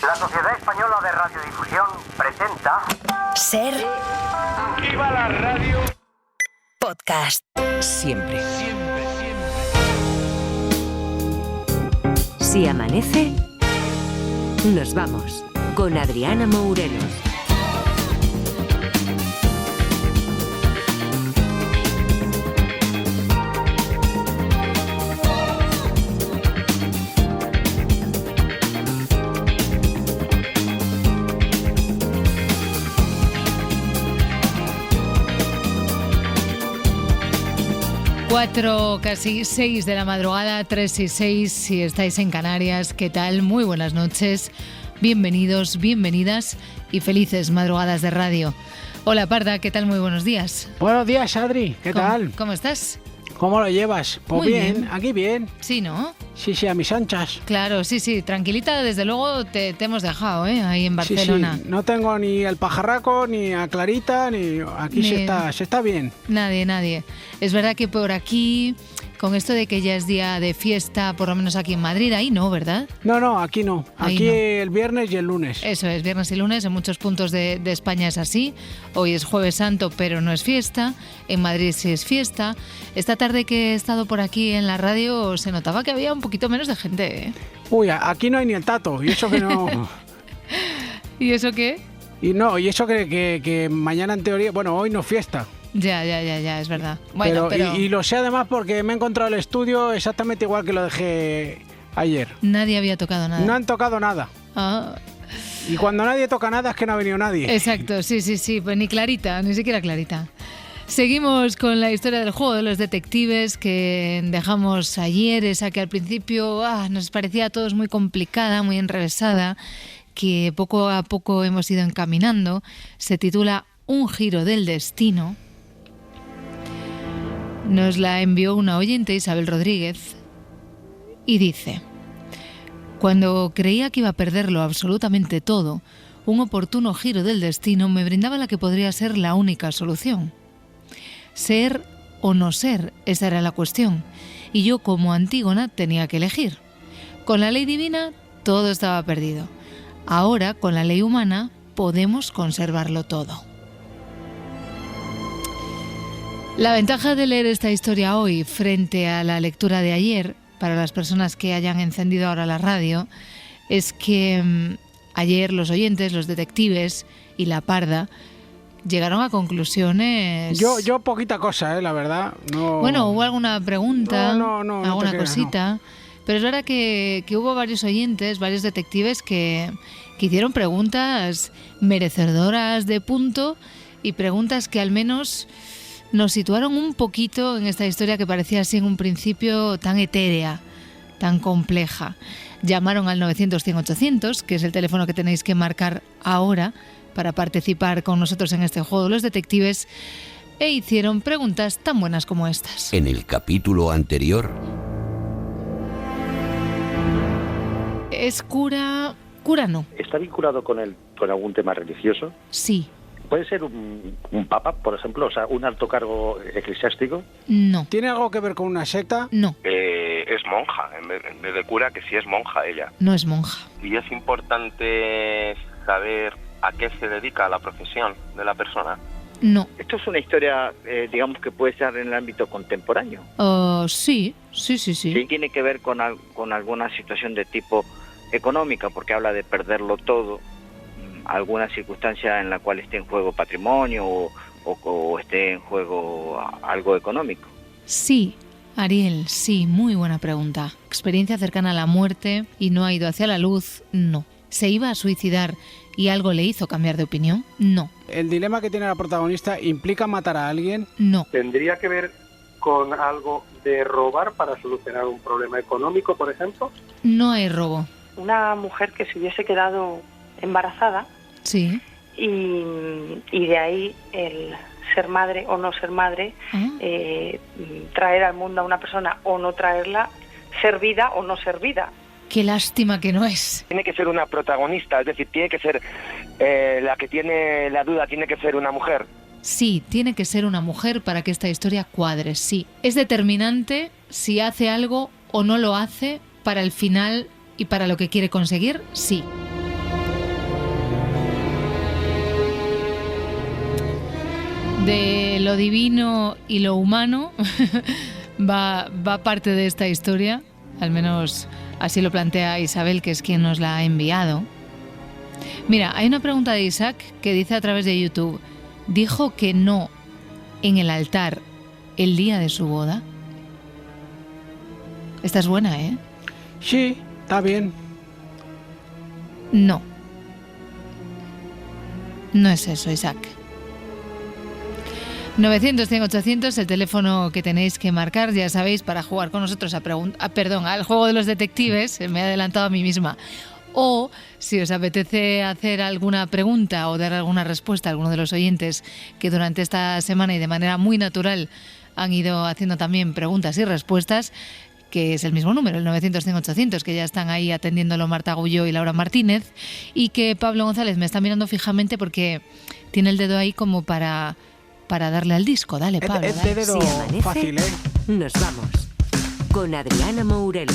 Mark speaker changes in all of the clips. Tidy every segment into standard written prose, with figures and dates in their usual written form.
Speaker 1: La Sociedad Española de Radiodifusión presenta...
Speaker 2: Ser...
Speaker 3: ¡Viva la radio!
Speaker 2: Podcast. Siempre. Si amanece, nos vamos con Adriana Mourelos.
Speaker 4: Casi 6 de la madrugada, 3 y 6, si estáis en Canarias, ¿qué tal? Muy buenas noches, bienvenidos, bienvenidas y felices madrugadas de radio. Hola Parda, ¿qué tal? Muy buenos días.
Speaker 5: Buenos días, Adri, ¿qué tal?
Speaker 4: ¿Cómo estás?
Speaker 5: ¿Cómo lo llevas? Pues
Speaker 4: Muy
Speaker 5: bien,
Speaker 4: bien.
Speaker 5: aquí bien.
Speaker 4: Sí, ¿no?
Speaker 5: Sí, a mis anchas.
Speaker 4: Claro, sí, tranquilita, desde luego te hemos dejado, ahí en Barcelona.
Speaker 5: Sí, no tengo ni el pajarraco, ni a Clarita, ni... Aquí se está bien.
Speaker 4: Nadie. Es verdad que por aquí, con esto de que ya es día de fiesta, por lo menos aquí en Madrid, ahí no, ¿verdad?
Speaker 5: No, aquí no.
Speaker 4: Ahí
Speaker 5: aquí
Speaker 4: no.
Speaker 5: El viernes y el lunes.
Speaker 4: Eso es, viernes y lunes, en muchos puntos de España es así. Hoy es Jueves Santo, pero no es fiesta. En Madrid sí es fiesta. Esta tarde que he estado por aquí en la radio se notaba que había un poquito menos de gente, ¿eh?
Speaker 5: Uy, aquí no hay ni el tato, y eso que no...
Speaker 4: ¿Y eso qué?
Speaker 5: Y eso que mañana en teoría... Bueno, hoy no es fiesta.
Speaker 4: Ya, es verdad. Bueno, pero...
Speaker 5: Y lo sé además porque me he encontrado el estudio exactamente igual que lo dejé ayer.
Speaker 4: Nadie había tocado nada.
Speaker 5: No han tocado nada.
Speaker 4: Ah.
Speaker 5: Y cuando nadie toca nada es que no ha venido nadie.
Speaker 4: Exacto, sí, pues ni Clarita, ni siquiera Clarita. Seguimos con la historia del juego de los detectives que dejamos ayer, esa que al principio nos parecía a todos muy complicada, muy enrevesada, que poco a poco hemos ido encaminando. Se titula Un giro del destino. Nos la envió una oyente, Isabel Rodríguez, y dice: cuando creía que iba a perderlo absolutamente todo, un oportuno giro del destino me brindaba la que podría ser la única solución. Ser o no ser, esa era la cuestión, y yo como Antígona tenía que elegir. Con la ley divina todo estaba perdido. Ahora, con la ley humana, podemos conservarlo todo. La ventaja de leer esta historia hoy frente a la lectura de ayer, para las personas que hayan encendido ahora la radio, es que ayer los oyentes, los detectives y la Parda llegaron a conclusiones...
Speaker 5: Yo poquita cosa, la verdad. No...
Speaker 4: Bueno, hubo alguna pregunta,
Speaker 5: no
Speaker 4: alguna
Speaker 5: te creas,
Speaker 4: cosita, pero es verdad que hubo varios oyentes, varios detectives que hicieron preguntas merecedoras de punto y preguntas que al menos nos situaron un poquito en esta historia que parecía así en un principio tan etérea, tan compleja. Llamaron al 900-100-800, que es el teléfono que tenéis que marcar ahora para participar con nosotros en este juego de los detectives, e hicieron preguntas tan buenas como estas.
Speaker 6: En el capítulo anterior...
Speaker 4: ¿Es cura no?
Speaker 7: ¿Está vinculado con algún tema religioso?
Speaker 4: Sí.
Speaker 7: ¿Puede ser un papa, por ejemplo? O sea, un alto cargo eclesiástico.
Speaker 4: No.
Speaker 5: ¿Tiene algo que ver con una secta?
Speaker 4: No.
Speaker 8: Es monja, en vez de cura, que sí es monja ella.
Speaker 4: No es monja.
Speaker 8: Y es importante saber a qué se dedica la profesión de la persona.
Speaker 4: No.
Speaker 9: Esto es una historia, digamos, que puede ser en el ámbito contemporáneo.
Speaker 4: Sí.
Speaker 9: Sí, tiene que ver con alguna situación de tipo económica, porque habla de perderlo todo, alguna circunstancia en la cual esté en juego patrimonio o esté en juego algo económico.
Speaker 4: Sí, Ariel, sí, muy buena pregunta. Experiencia cercana a la muerte y no ha ido hacia la luz, no. ¿Se iba a suicidar y algo le hizo cambiar de opinión? No.
Speaker 5: ¿El dilema que tiene la protagonista implica matar a alguien?
Speaker 4: No.
Speaker 10: ¿Tendría que ver con algo de robar para solucionar un problema económico, por ejemplo?
Speaker 4: No hay robo.
Speaker 11: Una mujer que se hubiese quedado embarazada.
Speaker 4: Sí.
Speaker 11: Y de ahí el ser madre o no ser madre, traer al mundo a una persona o no traerla, ser vida o no ser vida.
Speaker 4: Qué lástima que no es.
Speaker 12: Tiene que ser una protagonista, es decir, tiene que ser la que tiene la duda, tiene que ser una mujer.
Speaker 4: Sí, tiene que ser una mujer para que esta historia cuadre, sí. Es determinante si hace algo o no lo hace para el final y para lo que quiere conseguir, sí. de lo divino y lo humano va parte de esta historia, al menos así lo plantea Isabel, que es quien nos la ha enviado. Mira, hay una pregunta de Isaac que dice a través de YouTube: ¿dijo que no en el altar el día de su boda? Esta es buena, ¿eh?
Speaker 5: Sí, está bien.
Speaker 4: No. No es eso, Isaac. 900-100-800, el teléfono que tenéis que marcar, ya sabéis, para jugar con nosotros al juego de los detectives. Me he adelantado a mí misma. O, si os apetece hacer alguna pregunta o dar alguna respuesta a alguno de los oyentes que durante esta semana y de manera muy natural han ido haciendo también preguntas y respuestas, que es el mismo número, el 900-100-800, que ya están ahí atendiéndolo Marta Agulló y Laura Martínez, y que Pablo González me está mirando fijamente porque tiene el dedo ahí como para darle al disco. Dale, Pablo.
Speaker 5: Es de dedo fácil, ¿eh?
Speaker 2: Nos vamos con Adriana Mourelo.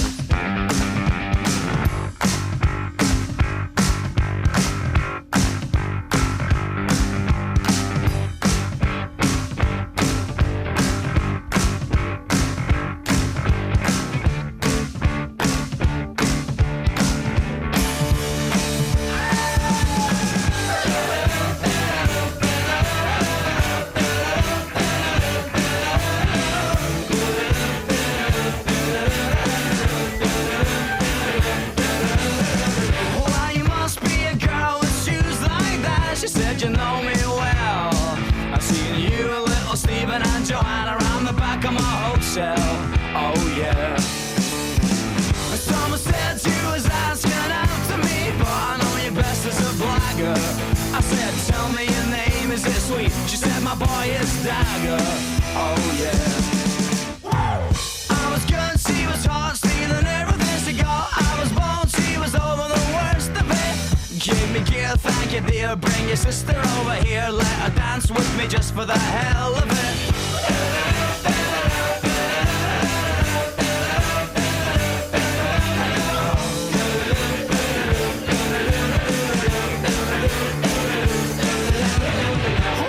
Speaker 13: Bring your sister over here, let her dance with me just for the hell of it.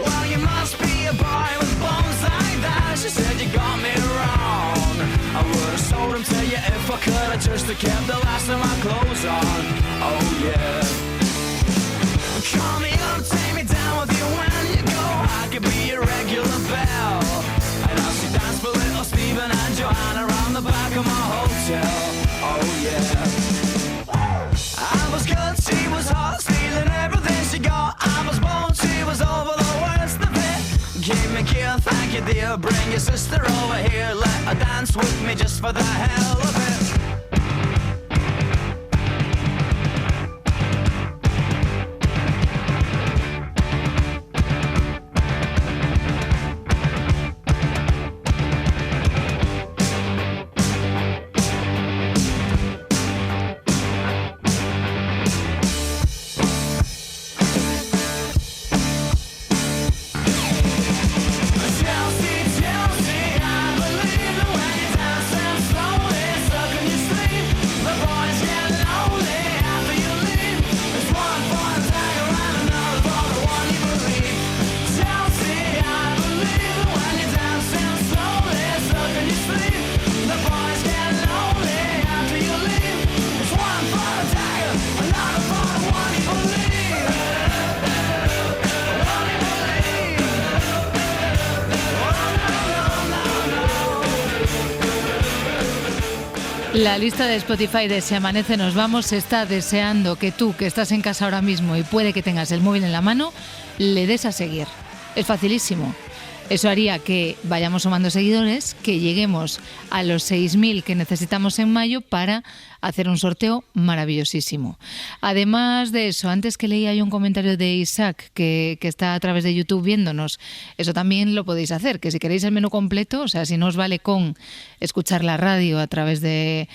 Speaker 13: Well, you must be a boy with bones like that. She said you got me wrong. I would have sold him to you if I could have just kept the last of my clothes on. Oh yeah. Call me up, take me down with you when you go. I could be your regular belle. And I'll see dance for little Stephen and Joanna around the back of my hotel. Oh yeah. I was good, she was hot, stealing everything she got. I was bold, she was over the worst of it. Give me a kiss, thank you dear. Bring your sister over here, let her dance with me just for the hell of it.
Speaker 4: La lista de Spotify de Si Amanece Nos Vamos está deseando que tú, que estás en casa ahora mismo y puede que tengas el móvil en la mano, le des a seguir. Es facilísimo. Eso haría que vayamos sumando seguidores, que lleguemos a los 6.000 que necesitamos en mayo para hacer un sorteo maravillosísimo. Además de eso, antes que leía yo un comentario de Isaac que está a través de YouTube viéndonos, eso también lo podéis hacer, que si queréis el menú completo, o sea, si no os vale con escuchar la radio a través del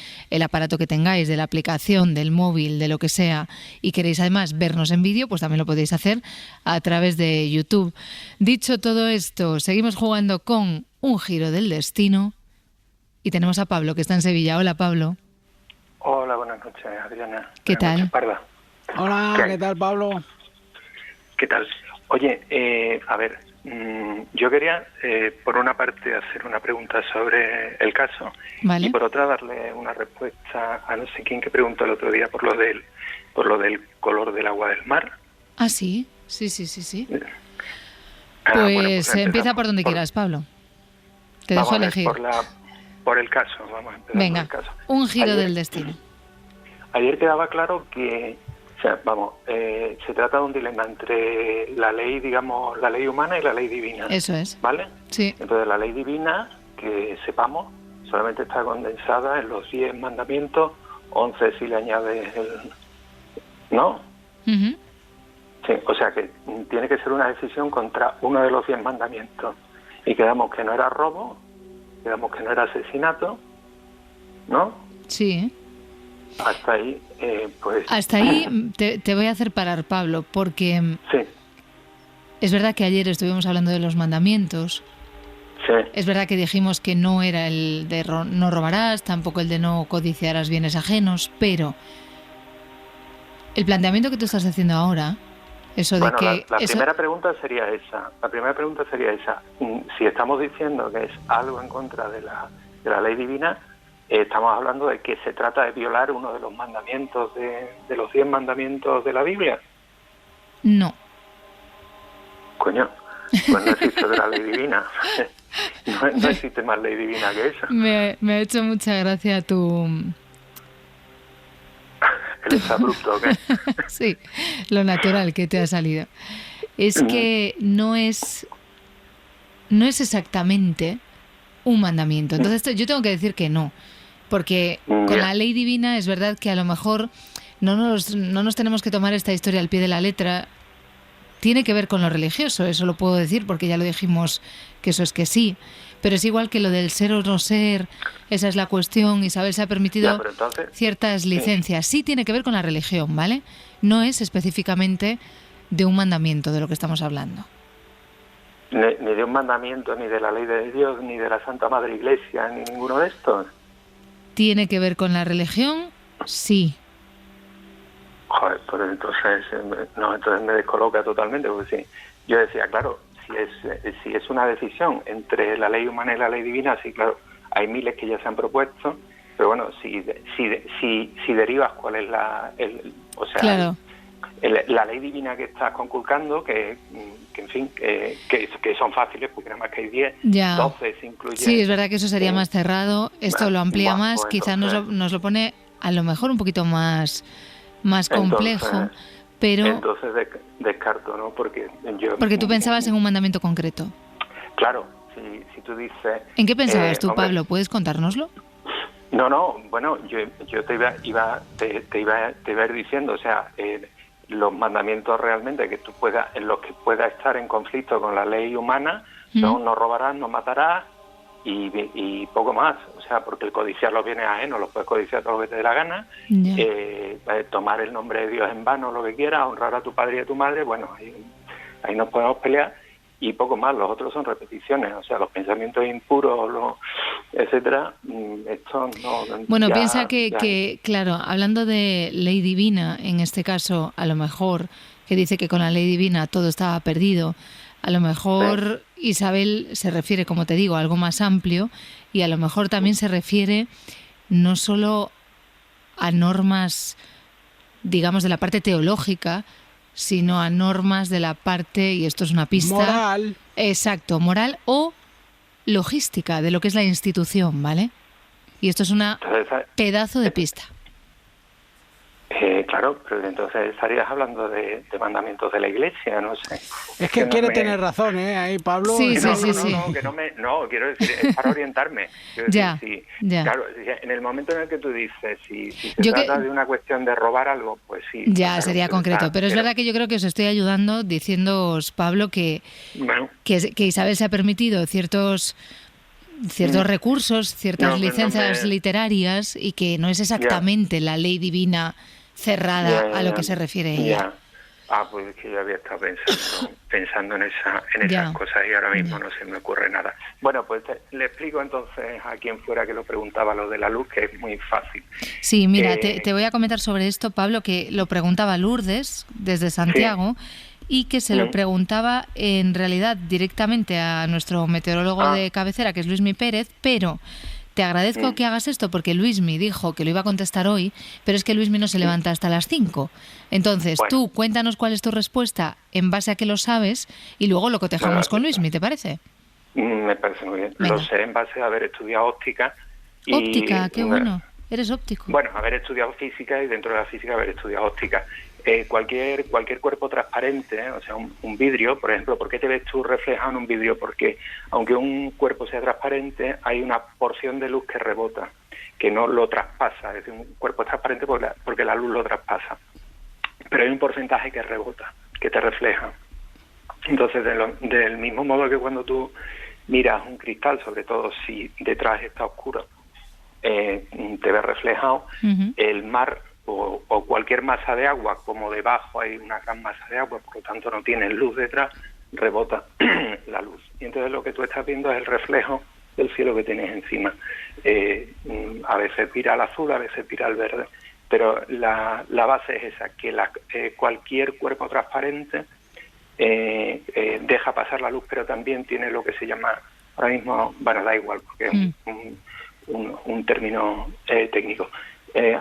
Speaker 4: aparato que tengáis, de la aplicación, del móvil, de lo que sea, y queréis además vernos en vídeo, pues también lo podéis hacer a través de YouTube. Dicho todo esto, seguimos jugando con Un Giro del Destino y tenemos a Pablo, que está en Sevilla. Hola, Pablo.
Speaker 10: Hola, buenas noches, Adriana.
Speaker 4: ¿Qué tal?
Speaker 5: Hola, ¿qué tal, Pablo?
Speaker 10: ¿Qué tal? Oye, a ver, Yo quería, por una parte, hacer una pregunta sobre el caso,
Speaker 4: vale.
Speaker 10: Y por otra darle una respuesta a no sé quién que preguntó el otro día por lo del color del agua del mar.
Speaker 4: Ah, sí. Sí.
Speaker 10: Pues
Speaker 4: empieza por donde quieras, Pablo. Te dejo elegir.
Speaker 10: Por el caso, vamos a empezar.
Speaker 4: Venga,
Speaker 10: por el caso.
Speaker 4: un giro del destino.
Speaker 10: Ayer quedaba claro que, se trata de un dilema entre la ley, digamos, la ley humana y la ley divina.
Speaker 4: Eso es.
Speaker 10: ¿Vale?
Speaker 4: Sí.
Speaker 10: Entonces la ley divina, que sepamos, solamente está condensada en los 10 mandamientos, 11 si le añades ¿no?
Speaker 4: Uh-huh.
Speaker 10: Sí, o sea que tiene que ser una decisión contra uno de los 10 mandamientos. Y quedamos que no era robo, quedamos que no era asesinato, ¿no?
Speaker 4: Sí.
Speaker 10: Hasta ahí, pues...
Speaker 4: Hasta ahí te voy a hacer parar, Pablo, porque
Speaker 10: sí.
Speaker 4: Es verdad que ayer estuvimos hablando de los mandamientos.
Speaker 10: Sí.
Speaker 4: Es verdad que dijimos que no era el de no robarás, tampoco el de no codiciarás bienes ajenos, pero el planteamiento que tú estás haciendo ahora, eso de que...
Speaker 10: La primera pregunta sería esa. Si estamos diciendo que es algo en contra de la ley divina, estamos hablando de que se trata de violar uno de los mandamientos de los 10 mandamientos de la Biblia.
Speaker 4: No.
Speaker 10: Coño, pues no existe otra ley divina. No existe más ley divina que esa.
Speaker 4: Me ha hecho mucha gracia tu...
Speaker 10: ¿El exabrupto o qué?
Speaker 4: Sí, lo natural que te ha salido. Es que no es exactamente un mandamiento. Entonces yo tengo que decir que no. Porque con la ley divina es verdad que a lo mejor no nos tenemos que tomar esta historia al pie de la letra. Tiene que ver con lo religioso, eso lo puedo decir porque ya lo dijimos que eso es que sí. Pero es igual que lo del ser o no ser, esa es la cuestión. Isabel se ha permitido ciertas licencias. Sí tiene que ver con la religión, ¿vale? No es específicamente de un mandamiento de lo que estamos hablando.
Speaker 10: Ni de un mandamiento, ni de la ley de Dios, ni de la Santa Madre Iglesia, ni ninguno de estos.
Speaker 4: ¿Tiene que ver con la religión? Sí.
Speaker 10: Joder, pues entonces me descoloca totalmente, porque sí. Yo decía, claro, si es una decisión entre la ley humana y la ley divina, sí, claro, hay miles que ya se han propuesto, pero bueno, si derivas cuál es
Speaker 4: claro.
Speaker 10: La ley divina que estás conculcando, que en fin, que son fáciles, porque nada más que hay 10,
Speaker 4: ya.
Speaker 10: 12 se incluye.
Speaker 4: Sí, es verdad que eso sería más cerrado, esto lo amplía más, quizás nos lo pone a lo mejor un poquito más complejo, pero...
Speaker 10: Entonces descarto, ¿no? Porque
Speaker 4: tú pensabas en un mandamiento concreto.
Speaker 10: Claro, si tú dices...
Speaker 4: ¿En qué pensabas tú, Pablo? ¿Puedes contárnoslo?
Speaker 10: No, bueno, yo te iba a ir diciendo, o sea, los mandamientos realmente en los que pueda estar en conflicto con la ley humana, no robarás, no matarás y poco más, o sea, porque el codiciar los bienes ajenos los puedes codiciar todo lo que te dé la gana, tomar el nombre de Dios en vano, lo que quieras, honrar a tu padre y a tu madre, bueno, ahí nos podemos pelear, y poco más, los otros son repeticiones, o sea, los pensamientos impuros, etcétera, esto no...
Speaker 4: Bueno, piensa que, claro, hablando de ley divina, en este caso, a lo mejor, que dice que con la ley divina todo estaba perdido, a lo mejor Isabel se refiere, como te digo, a algo más amplio, y a lo mejor también se refiere no solo a normas, digamos, de la parte teológica, sino a normas de la parte, y esto es una pista...
Speaker 5: Moral.
Speaker 4: Exacto, moral o logística de lo que es la institución, ¿vale? Y esto es una pedazo de pista.
Speaker 10: Claro, pero entonces estarías hablando de mandamientos de la Iglesia, no sé.
Speaker 5: Es que quiere tener razón, ahí Pablo.
Speaker 4: Sí.
Speaker 10: No, quiero decir, es para orientarme.
Speaker 4: Ya.
Speaker 10: Claro, en el momento en el que tú dices, si se trata de una cuestión de robar algo, pues sí.
Speaker 4: Ya, claro, sería concreto. Pero es verdad que yo creo que os estoy ayudando diciéndoos, Pablo, que Isabel se ha permitido ciertos recursos, ciertas licencias literarias, y que no es exactamente la ley divina cerrada a lo que se refiere ella.
Speaker 10: Pues es que yo había estado pensando en esas cosas y ahora mismo no se me ocurre nada. Bueno, pues le explico entonces a quien fuera que lo preguntaba lo de la luz, que es muy fácil.
Speaker 4: Sí, mira, te voy a comentar sobre esto, Pablo, que lo preguntaba Lourdes desde Santiago, y que se lo preguntaba en realidad directamente a nuestro meteorólogo de cabecera, que es Luismi Pérez, pero te agradezco que hagas esto porque Luismi dijo que lo iba a contestar hoy, pero es que Luismi no se levanta hasta las 5. Entonces, tú cuéntanos cuál es tu respuesta en base a que lo sabes y luego lo cotejamos con Luismi, ¿te parece?
Speaker 10: Me parece muy bien.
Speaker 4: Venga.
Speaker 10: Lo sé en base a haber estudiado óptica.
Speaker 4: Óptica, qué bueno. Eres óptico.
Speaker 10: Bueno, haber estudiado física y dentro de la física haber estudiado óptica. Cualquier cuerpo transparente, o sea, un vidrio, por ejemplo, ¿por qué te ves tú reflejado en un vidrio? Porque aunque un cuerpo sea transparente, hay una porción de luz que rebota, que no lo traspasa. Es decir, un cuerpo es transparente porque la luz lo traspasa. Pero hay un porcentaje que rebota, que te refleja. Entonces, del mismo modo que cuando tú miras un cristal, sobre todo si detrás está oscuro, te ves reflejado, el mar o cualquier masa de agua, como debajo hay una gran masa de agua, por lo tanto no tiene luz detrás, rebota la luz. Y entonces lo que tú estás viendo es el reflejo del cielo que tienes encima. A veces vira al azul, a veces vira al verde, pero la base es esa, que cualquier cuerpo transparente deja pasar la luz, pero también tiene lo que se llama, ahora mismo, bueno, da igual, porque es un término técnico.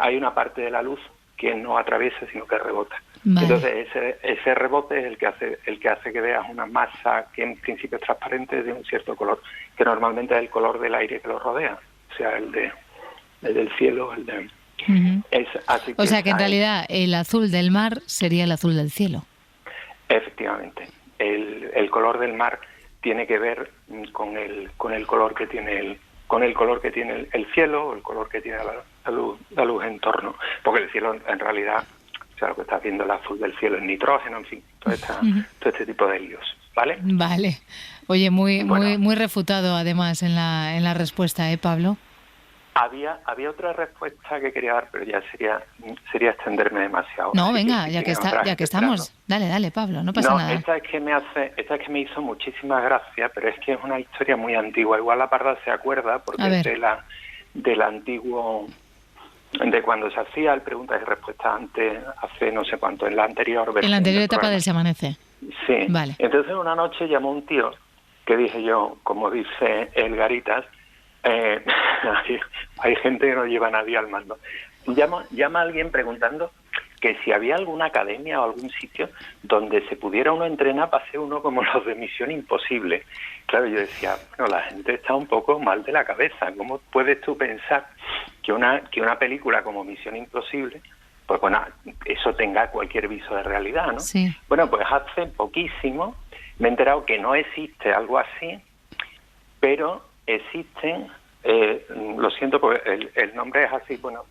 Speaker 10: Hay una parte de la luz que no atraviesa, sino que rebota. Vale. Entonces ese rebote es el que hace que veas una masa que en principio es transparente de un cierto color, que normalmente es el color del aire que lo rodea, o sea, el del cielo, el de... Es así que,
Speaker 4: o sea que en realidad el azul del mar sería el azul del cielo.
Speaker 10: Efectivamente. El color del mar tiene que ver con el color que tiene el cielo, o el color que tiene la luz en torno, porque el cielo en realidad, o sea, lo que estás viendo, el azul del cielo, el nitrógeno, en fin, todo este tipo de líos, ¿vale? Vale.
Speaker 4: Oye, muy refutado además en la respuesta, Pablo.
Speaker 10: Había otra respuesta que quería dar, pero ya sería extenderme demasiado.
Speaker 4: No, venga, ya que estamos. Dale, Pablo, no pasa nada.
Speaker 10: Esta es que me hizo muchísima gracia, pero es que es una historia muy antigua. Igual la Parda se acuerda, porque es del antiguo, de cuando se hacía el preguntas y respuestas antes, hace no sé cuánto, en la anterior versión. En
Speaker 4: la anterior etapa del Se Amanece.
Speaker 10: Sí.
Speaker 4: Vale.
Speaker 10: Entonces una noche llamó un tío, que dije yo, como dice el Garitas, hay gente que no lleva a nadie al mando. Llama a alguien preguntando que si había alguna academia o algún sitio donde se pudiera uno entrenar para ser uno como los de Misión Imposible. Claro, yo decía, bueno, la gente está un poco mal de la cabeza. ¿Cómo puedes tú pensar que una película como Misión Imposible, pues bueno, eso tenga cualquier viso de realidad, ¿no?
Speaker 4: Sí.
Speaker 10: Bueno, pues hace poquísimo me he enterado que no existe algo así, pero existen, lo siento porque el nombre es así, bueno,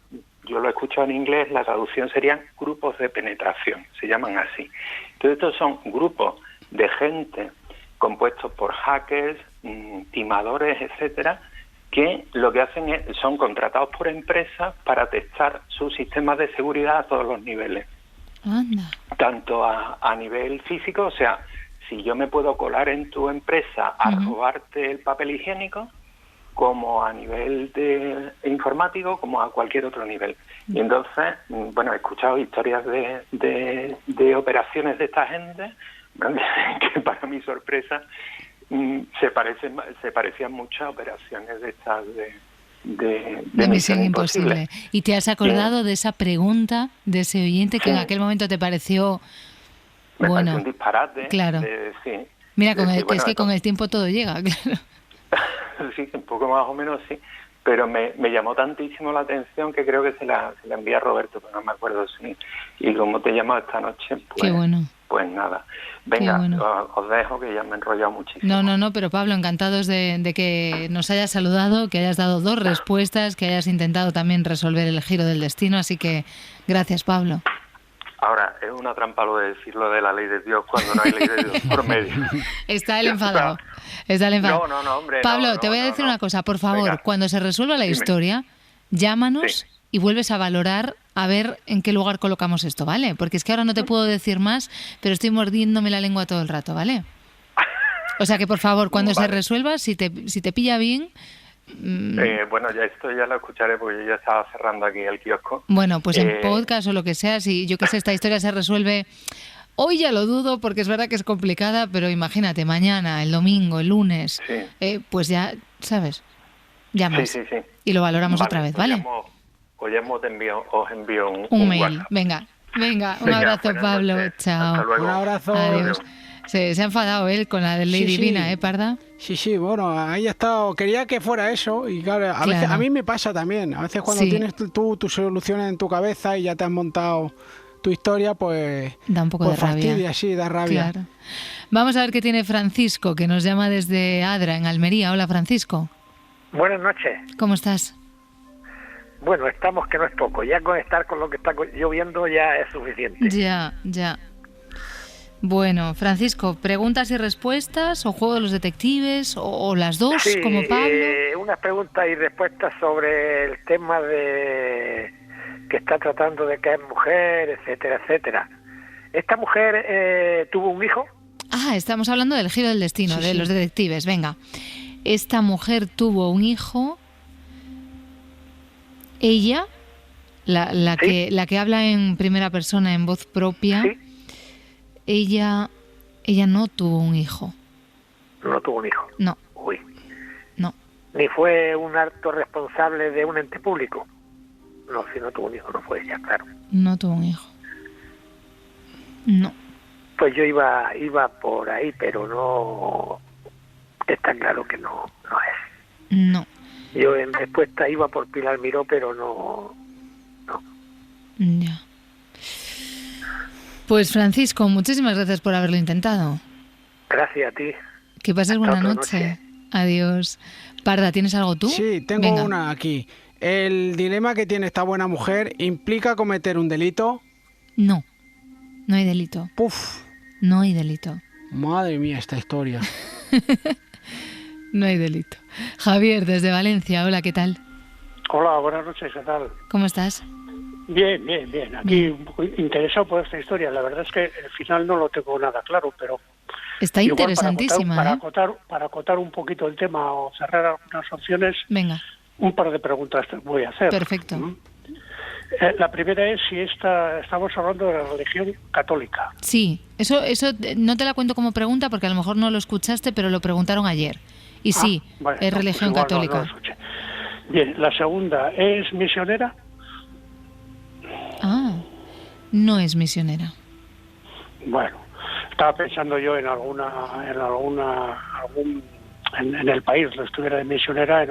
Speaker 10: yo lo he escuchado en inglés, la traducción serían grupos de penetración, se llaman así. Entonces estos son grupos de gente compuestos por hackers, timadores, etcétera, que lo que hacen son contratados por empresas para testar sus sistemas de seguridad a todos los niveles.
Speaker 4: Anda.
Speaker 10: Tanto a nivel físico, o sea, si yo me puedo colar en tu empresa a robarte el papel higiénico, como a nivel de informático, como a cualquier otro nivel. Y entonces, bueno, he escuchado historias de operaciones de esta gente, que para mi sorpresa se parecían mucho a operaciones de estas de Misión Imposible.
Speaker 4: ¿Y te has acordado de esa pregunta de ese oyente que en aquel momento te pareció...
Speaker 10: Me pareció un disparate.
Speaker 4: Claro.
Speaker 10: Sí.
Speaker 4: Mira, es que con el tiempo todo llega, claro.
Speaker 10: Sí, un poco más o menos sí, pero me llamó tantísimo la atención que creo que se la envié a Roberto, pero no me acuerdo si. Y como te he llamado esta noche, pues,
Speaker 4: qué bueno.
Speaker 10: Pues nada. Venga, os dejo que ya me he enrollado muchísimo.
Speaker 4: No, pero Pablo, encantados de que nos hayas saludado, que hayas dado 2 respuestas, que hayas intentado también resolver el giro del destino, así que gracias, Pablo.
Speaker 10: Ahora, es una trampa lo de decir lo de la ley de Dios cuando no hay ley de Dios por medio.
Speaker 4: Está el enfadado.
Speaker 10: No, hombre.
Speaker 4: Pablo, te voy a decir una cosa, por favor. Venga. Cuando se resuelva la historia, llámanos y vuelves a valorar a ver en qué lugar colocamos esto, ¿vale? Porque es que ahora no te puedo decir más, pero estoy mordiéndome la lengua todo el rato, ¿vale? O sea que, por favor, cuando se resuelva, si te pilla bien...
Speaker 10: Bueno, esto ya lo escucharé porque yo ya estaba cerrando aquí el kiosco.
Speaker 4: Bueno, pues en podcast o lo que sea, si yo que sé, esta historia se resuelve Hoy ya lo dudo porque es verdad que es complicada, pero imagínate, mañana, el domingo, el lunes, pues ya, ¿sabes? Llamas
Speaker 10: Sí.
Speaker 4: y lo valoramos otra vez, ¿vale?
Speaker 10: Os envío
Speaker 4: un mail.
Speaker 10: WhatsApp.
Speaker 4: Venga, un abrazo, Pablo.
Speaker 10: Noches.
Speaker 4: Chao.
Speaker 10: Hasta luego.
Speaker 5: Un abrazo.
Speaker 4: Adiós. Se ha enfadado él con la de Ley Divina, Parda?
Speaker 5: Sí, bueno, ahí ha estado. Quería que fuera eso y claro, veces, a mí me pasa también. A veces cuando tienes tú tus soluciones en tu cabeza y ya te has montado tu historia, pues
Speaker 4: da un poco de
Speaker 5: fastidia,
Speaker 4: rabia.
Speaker 5: Sí, da rabia.
Speaker 4: Claro. Vamos a ver qué tiene Francisco, que nos llama desde Adra, en Almería. Hola, Francisco.
Speaker 14: Buenas noches.
Speaker 4: ¿Cómo estás?
Speaker 14: Bueno, estamos que no es poco. Ya con estar con lo que está lloviendo ya es suficiente.
Speaker 4: Ya. Bueno, Francisco, ¿preguntas y respuestas o juego de los detectives o las dos,
Speaker 14: sí,
Speaker 4: como Pablo?
Speaker 14: Unas preguntas y respuestas sobre el tema de que está tratando de caer mujer, etcétera, etcétera. ¿Esta mujer tuvo un hijo?
Speaker 4: Estamos hablando del giro del destino, de los detectives. Venga, esta mujer tuvo un hijo. Ella, la que habla en primera persona, en voz propia, ella no tuvo un hijo.
Speaker 14: No tuvo un hijo.
Speaker 4: No.
Speaker 14: Uy.
Speaker 4: No.
Speaker 14: Ni fue un acto responsable de un ente público. No, si no tuvo un hijo, no fue ella, claro.
Speaker 4: No tuvo un hijo. No.
Speaker 14: Pues yo iba por ahí, pero no. Está claro que no es.
Speaker 4: No.
Speaker 14: Yo en respuesta iba por Pilar Miró, pero no.
Speaker 4: Ya. Pues Francisco, muchísimas gracias por haberlo intentado.
Speaker 14: Gracias a ti.
Speaker 4: Que pases buena noche. Adiós. Parda, ¿tienes algo tú?
Speaker 5: Sí, tengo una aquí. ¿El dilema que tiene esta buena mujer implica cometer un delito?
Speaker 4: No hay delito.
Speaker 5: Puf.
Speaker 4: No hay delito.
Speaker 5: Madre mía, esta historia.
Speaker 4: No hay delito. Javier, desde Valencia, hola, ¿qué tal?
Speaker 15: Hola, buenas noches, ¿qué tal?
Speaker 4: ¿Cómo estás?
Speaker 15: Bien. Aquí un poco interesado por esta historia. La verdad es que el final no lo tengo nada claro, pero...
Speaker 4: Está interesantísima,
Speaker 15: para acotar un poquito el tema o cerrar algunas opciones,
Speaker 4: venga,
Speaker 15: un par de preguntas te voy a hacer.
Speaker 4: Perfecto.
Speaker 15: La primera es si estamos hablando de la religión católica.
Speaker 4: Sí, eso no te la cuento como pregunta porque a lo mejor no lo escuchaste, pero lo preguntaron ayer. Y sí,
Speaker 15: vale,
Speaker 4: es religión católica.
Speaker 15: Bien, la segunda, ¿es misionera?
Speaker 4: No es misionera.
Speaker 15: Bueno, estaba pensando yo en el país, lo estuviera de misionera en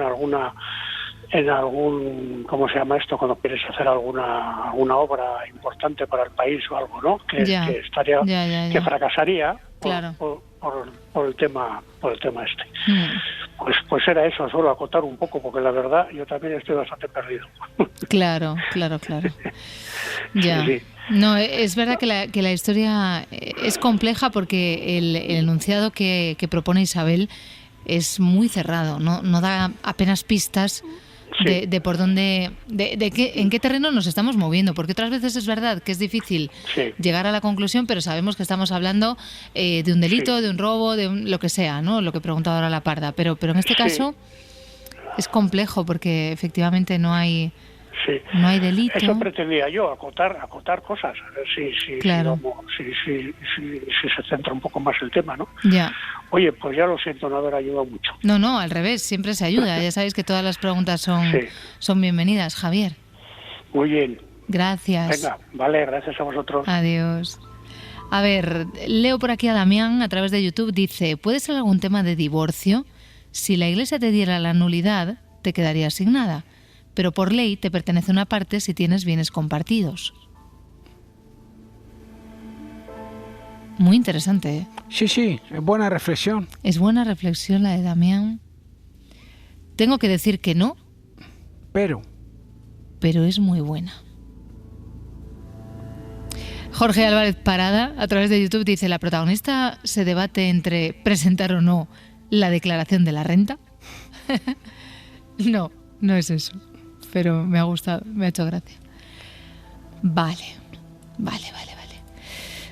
Speaker 15: algún, ¿cómo se llama esto? Cuando quieres hacer alguna obra importante para el país o algo, ¿no? Que estaría, que fracasaría por el tema este. Pues era eso, solo acotar un poco, porque la verdad yo también estoy bastante perdido.
Speaker 4: Claro. Ya. Sí. No, es verdad que la historia es compleja porque el enunciado que propone Isabel es muy cerrado, no da apenas pistas de por dónde, en qué terreno nos estamos moviendo, porque otras veces es verdad que es difícil llegar a la conclusión, pero sabemos que estamos hablando de un delito, de un robo, de lo que sea, ¿no? Lo que preguntaba ahora la Parda, pero en este caso es complejo porque efectivamente no hay delito.
Speaker 15: Eso pretendía yo, acotar cosas, a ver si se centra un poco más el tema, ¿no?
Speaker 4: Ya.
Speaker 15: Oye, pues ya lo siento no haber ayudado mucho.
Speaker 4: No, al revés, siempre se ayuda. Ya sabéis que todas las preguntas son bienvenidas, Javier.
Speaker 15: Muy bien.
Speaker 4: Gracias.
Speaker 15: Venga, vale, gracias a vosotros.
Speaker 4: Adiós. A ver, leo por aquí a Damián a través de YouTube, dice, ¿puede ser algún tema de divorcio? Si la Iglesia te diera la nulidad, te quedarías sin nada, pero por ley te pertenece una parte si tienes bienes compartidos. Muy interesante, ¿eh?
Speaker 5: Sí, es buena reflexión.
Speaker 4: Es buena reflexión la de Damián. Tengo que decir que no.
Speaker 5: Pero
Speaker 4: es muy buena. Jorge Álvarez Parada, a través de YouTube, dice, ¿la protagonista se debate entre presentar o no la declaración de la renta? No es eso. Pero me ha gustado, me ha hecho gracia. Vale.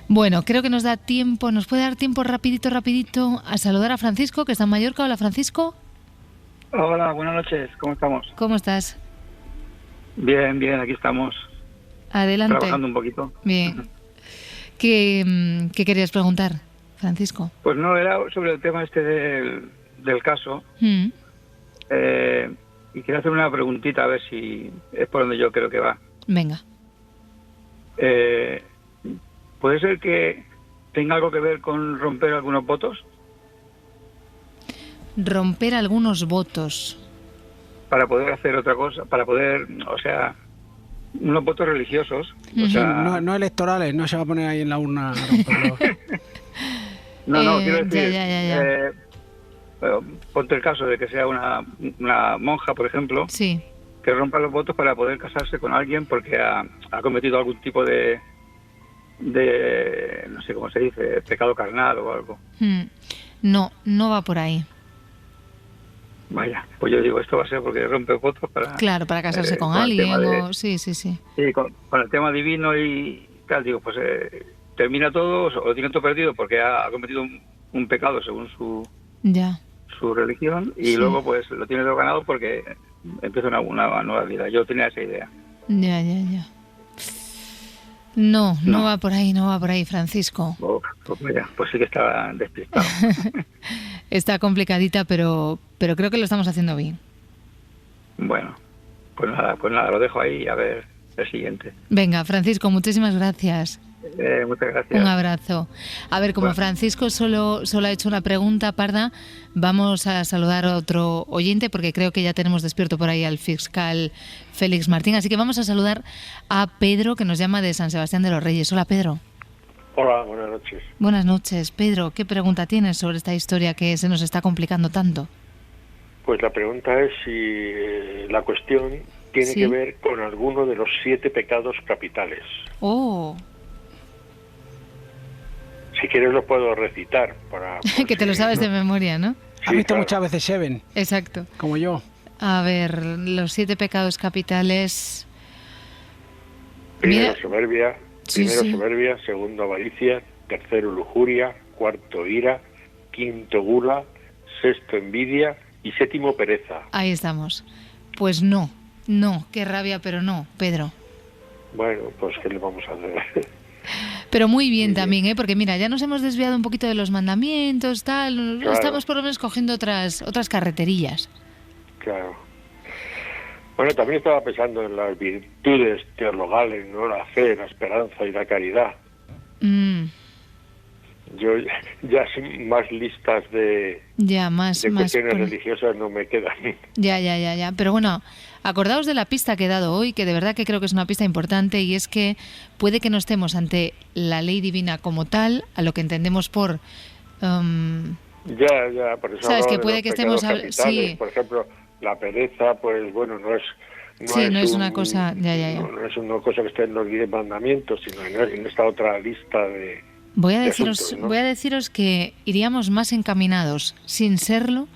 Speaker 4: Bueno, creo que nos da tiempo, nos puede dar tiempo rapidito a saludar a Francisco, que está en Mallorca. Hola, Francisco.
Speaker 16: Hola, buenas noches, ¿cómo estamos?
Speaker 4: ¿Cómo estás?
Speaker 16: Bien, aquí estamos.
Speaker 4: Adelante.
Speaker 16: Trabajando un poquito.
Speaker 4: Bien. ¿Qué querías preguntar, Francisco?
Speaker 16: Pues no, era sobre el tema este del caso. Y quería hacer una preguntita a ver si es por donde yo creo que va.
Speaker 4: Venga.
Speaker 16: ¿Puede ser que tenga algo que ver con romper algunos votos?
Speaker 4: Romper algunos votos.
Speaker 16: Para poder hacer otra cosa, para poder, o sea, unos votos religiosos. O sea,
Speaker 5: no electorales, no se va a poner ahí en la urna a romperlos.
Speaker 16: No, quiero decir,
Speaker 4: ya.
Speaker 16: Ponte el caso de que sea una monja, por ejemplo,
Speaker 4: sí,
Speaker 16: que rompa los votos para poder casarse con alguien porque ha cometido algún tipo de no sé cómo se dice, pecado carnal o algo.
Speaker 4: No va por ahí.
Speaker 16: Vaya, pues yo digo, esto va a ser porque rompe votos para...
Speaker 4: Claro, para casarse con alguien o... Sí.
Speaker 16: Sí, con el tema divino y tal, digo, pues termina todo o lo tiene todo perdido porque ha cometido un pecado según su religión y luego pues lo tiene todo ganado porque empieza una nueva vida. Yo tenía esa idea.
Speaker 4: Ya. No va por ahí, Francisco.
Speaker 16: Pues mira, pues sí que está despistado.
Speaker 4: Está complicadita, pero creo que lo estamos haciendo bien.
Speaker 16: Bueno, pues nada, lo dejo ahí y a ver el siguiente.
Speaker 4: Venga, Francisco, muchísimas gracias.
Speaker 16: Muchas gracias.
Speaker 4: Un abrazo. A ver, como Francisco solo ha hecho una pregunta, Parda, vamos a saludar a otro oyente porque creo que ya tenemos despierto por ahí al fiscal Félix Martín. Así que vamos a saludar a Pedro, que nos llama de San Sebastián de los Reyes. Hola, Pedro.
Speaker 17: Hola, buenas noches.
Speaker 4: Buenas noches. Pedro, ¿qué pregunta tienes sobre esta historia que se nos está complicando tanto?
Speaker 17: Pues la pregunta es si la cuestión tiene que ver con alguno de los 7 pecados capitales. Si quieres lo puedo recitar.
Speaker 4: Que te lo sabes de memoria, ¿no?
Speaker 5: Has visto muchas veces Seven.
Speaker 4: Exacto.
Speaker 5: Como yo.
Speaker 4: A ver, los 7 pecados capitales...
Speaker 17: Primero soberbia, soberbia, segundo avaricia, tercero lujuria, cuarto ira, quinto gula, sexto envidia y séptimo pereza.
Speaker 4: Ahí estamos. Pues no, qué rabia, pero no, Pedro.
Speaker 17: Bueno, pues ¿qué le vamos a hacer?
Speaker 4: Pero muy bien también, porque mira, ya nos hemos desviado un poquito de los mandamientos, tal, claro. Estamos por lo menos cogiendo otras carreterillas.
Speaker 17: Claro. Bueno, también estaba pensando en las virtudes teologales, ¿no? La fe, la esperanza y la caridad. Yo ya sin más listas de cuestiones religiosas no me quedan.
Speaker 4: Ya. Pero bueno, acordaos de la pista que he dado hoy, que de verdad que creo que es una pista importante, y es que puede que no estemos ante la ley divina como tal, a lo que entendemos por...
Speaker 17: Ya, por eso...
Speaker 4: Sabes que puede que estemos...
Speaker 17: Sí. Por ejemplo, la pereza, pues bueno, no es
Speaker 4: una cosa...
Speaker 17: No es una cosa que esté en los 10 mandamientos, sino en esta otra lista de...
Speaker 4: Voy a deciros que iríamos más encaminados, sin serlo,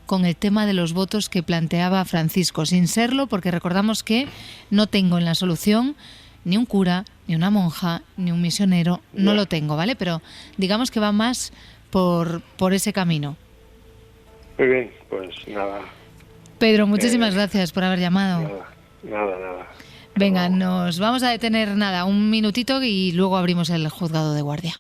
Speaker 4: con el tema de los votos que planteaba Francisco. Sin serlo, porque recordamos que no tengo en la solución ni un cura, ni una monja, ni un misionero. No lo tengo, ¿vale? Pero digamos que va más por ese camino.
Speaker 17: Muy bien, pues nada.
Speaker 4: Pedro, muchísimas gracias por haber llamado.
Speaker 17: Nada.
Speaker 4: Venga, nos vamos a detener un minutito y luego abrimos el juzgado de guardia.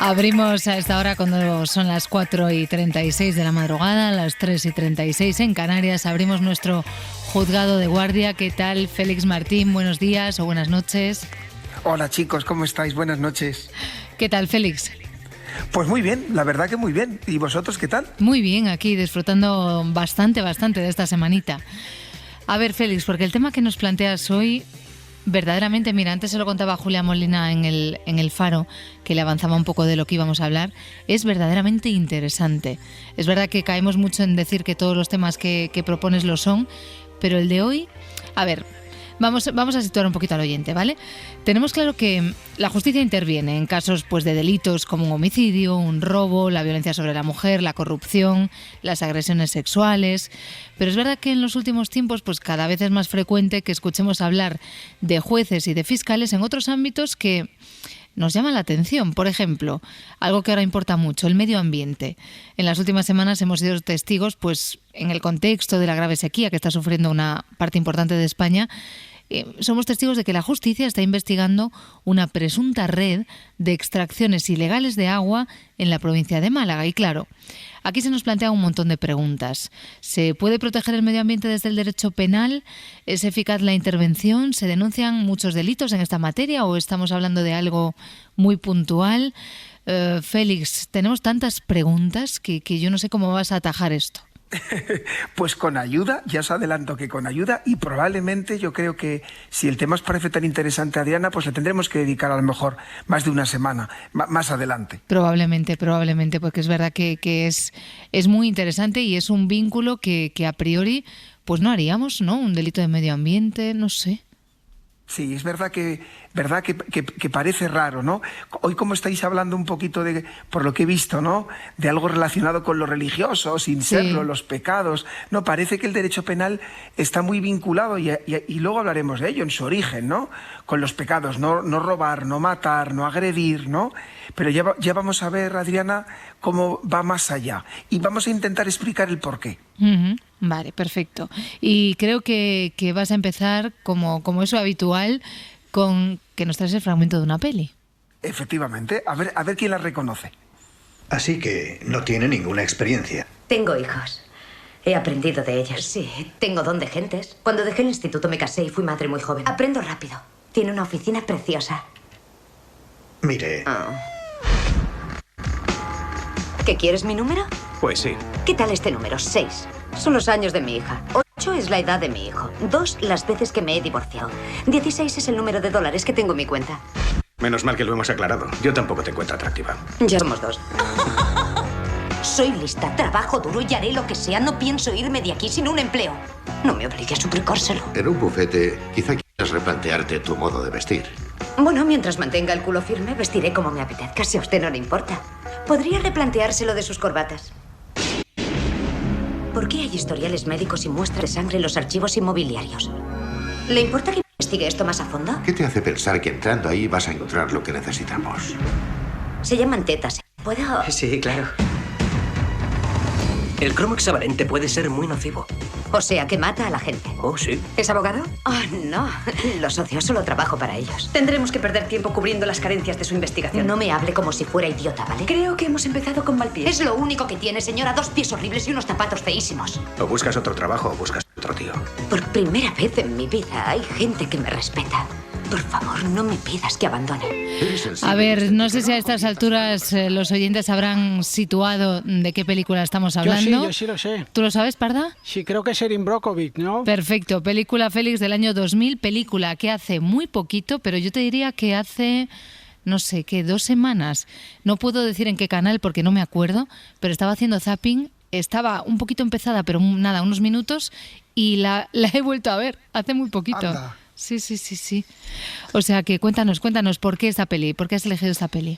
Speaker 4: Abrimos a esta hora cuando son las 4:36 de la madrugada, las 3:36 en Canarias. Abrimos nuestro juzgado de guardia. ¿Qué tal, Félix Martín? Buenos días o buenas noches.
Speaker 18: Hola chicos, ¿cómo estáis? Buenas noches.
Speaker 4: ¿Qué tal, Félix?
Speaker 18: Pues muy bien, la verdad que muy bien. ¿Y vosotros qué tal?
Speaker 4: Muy bien, aquí disfrutando bastante de esta semanita. A ver, Félix, porque el tema que nos planteas hoy... Verdaderamente, mira, antes se lo contaba a Julia Molina en el Faro, que le avanzaba un poco de lo que íbamos a hablar, es verdaderamente interesante. Es verdad que caemos mucho en decir que todos los temas que propones lo son, pero el de hoy, a ver, vamos a situar un poquito al oyente, ¿vale? Tenemos claro que la justicia interviene en casos pues de delitos como un homicidio, un robo, la violencia sobre la mujer, la corrupción, las agresiones sexuales, pero es verdad que en los últimos tiempos pues cada vez es más frecuente que escuchemos hablar de jueces y de fiscales en otros ámbitos que nos llama la atención. Por ejemplo, algo que ahora importa mucho, el medio ambiente. En las últimas semanas hemos sido testigos, pues, en el contexto de la grave sequía que está sufriendo una parte importante de España, somos testigos de que la justicia está investigando una presunta red de extracciones ilegales de agua en la provincia de Málaga. Y claro, aquí se nos plantea un montón de preguntas. ¿Se puede proteger el medio ambiente desde el derecho penal? ¿Es eficaz la intervención? ¿Se denuncian muchos delitos en esta materia o estamos hablando de algo muy puntual? Félix, tenemos tantas preguntas que yo no sé cómo vas a atajar esto.
Speaker 18: Pues con ayuda, ya os adelanto que con ayuda, y probablemente yo creo que si el tema os parece tan interesante, Adriana, pues le tendremos que dedicar a lo mejor más de una semana, más adelante.
Speaker 4: Probablemente, porque es verdad que es muy interesante y es un vínculo que a priori pues no haríamos, ¿no? Un delito de medio ambiente, no sé.
Speaker 18: Sí, es verdad que parece raro, ¿no? Hoy como estáis hablando un poquito de, por lo que he visto, ¿no?, de algo relacionado con lo religioso, sin serlo, los pecados, no, parece que el derecho penal está muy vinculado y luego hablaremos de ello en su origen, ¿no?, con los pecados, no robar, no matar, no agredir, ¿no? Pero ya vamos a ver, Adriana, cómo va más allá y vamos a intentar explicar el porqué.
Speaker 4: Vale, perfecto. Y creo que vas a empezar, como es habitual, con que nos traes el fragmento de una peli.
Speaker 18: Efectivamente, a ver quién la reconoce.
Speaker 19: Así que no tiene ninguna experiencia.
Speaker 20: Tengo hijos. He aprendido de ellos. Sí, tengo don de gentes. Cuando dejé el instituto me casé y fui madre muy joven. Aprendo rápido. Tiene una oficina preciosa.
Speaker 19: Mire...
Speaker 20: ¿Qué quieres, mi número?
Speaker 19: Pues sí.
Speaker 20: ¿Qué tal este número? 6. Son los años de mi hija. 8 es la edad de mi hijo. 2 las veces que me he divorciado. 16 es el número de dólares que tengo en mi cuenta.
Speaker 19: Menos mal que lo hemos aclarado. Yo tampoco te encuentro atractiva.
Speaker 20: Ya somos 2. Soy lista, trabajo duro y haré lo que sea. No pienso irme de aquí sin un empleo. No me obligue a suplicárselo.
Speaker 21: En un bufete, quizá quieras replantearte tu modo de vestir.
Speaker 20: Bueno, mientras mantenga el culo firme, vestiré como me apetezca, si a usted no le importa. Podría replantearse lo de sus corbatas. ¿Por qué hay historiales médicos y muestras de sangre en los archivos inmobiliarios? ¿Le importa que investigue esto más a fondo?
Speaker 21: ¿Qué te hace pensar que entrando ahí vas a encontrar lo que necesitamos?
Speaker 20: Se llaman tetas. ¿Puedo...?
Speaker 22: Sí, claro. El cromo hexavalente puede ser muy nocivo.
Speaker 20: O sea, que mata a la gente.
Speaker 22: Oh, sí.
Speaker 20: ¿Es abogado? Oh, no. Lo socio, solo trabajo para ellos. Tendremos que perder tiempo cubriendo las carencias de su investigación. No me hable como si fuera idiota, ¿vale? Creo que hemos empezado con mal pie. Es lo único que tiene, señora. 2 pies horribles y unos zapatos feísimos.
Speaker 19: O buscas otro trabajo o buscas otro tío.
Speaker 20: Por primera vez en mi vida hay gente que me respeta. Por favor, no me pidas que abandone.
Speaker 4: A ver, no sé si a estas alturas los oyentes habrán situado de qué película estamos hablando.
Speaker 5: Yo sí lo sé.
Speaker 4: ¿Tú lo sabes, Parda?
Speaker 5: Sí, creo que es Erin Brockovich, ¿no?
Speaker 4: Perfecto, película Félix del año 2000, película que hace muy poquito, pero yo te diría que hace... no sé, ¿qué? 2 semanas. No puedo decir en qué canal porque no me acuerdo, pero estaba haciendo zapping, estaba un poquito empezada, pero nada, unos minutos, y la he vuelto a ver hace muy poquito.
Speaker 18: Anda.
Speaker 4: Sí. O sea que cuéntanos, ¿por qué esta peli? ¿Por qué has elegido esta peli?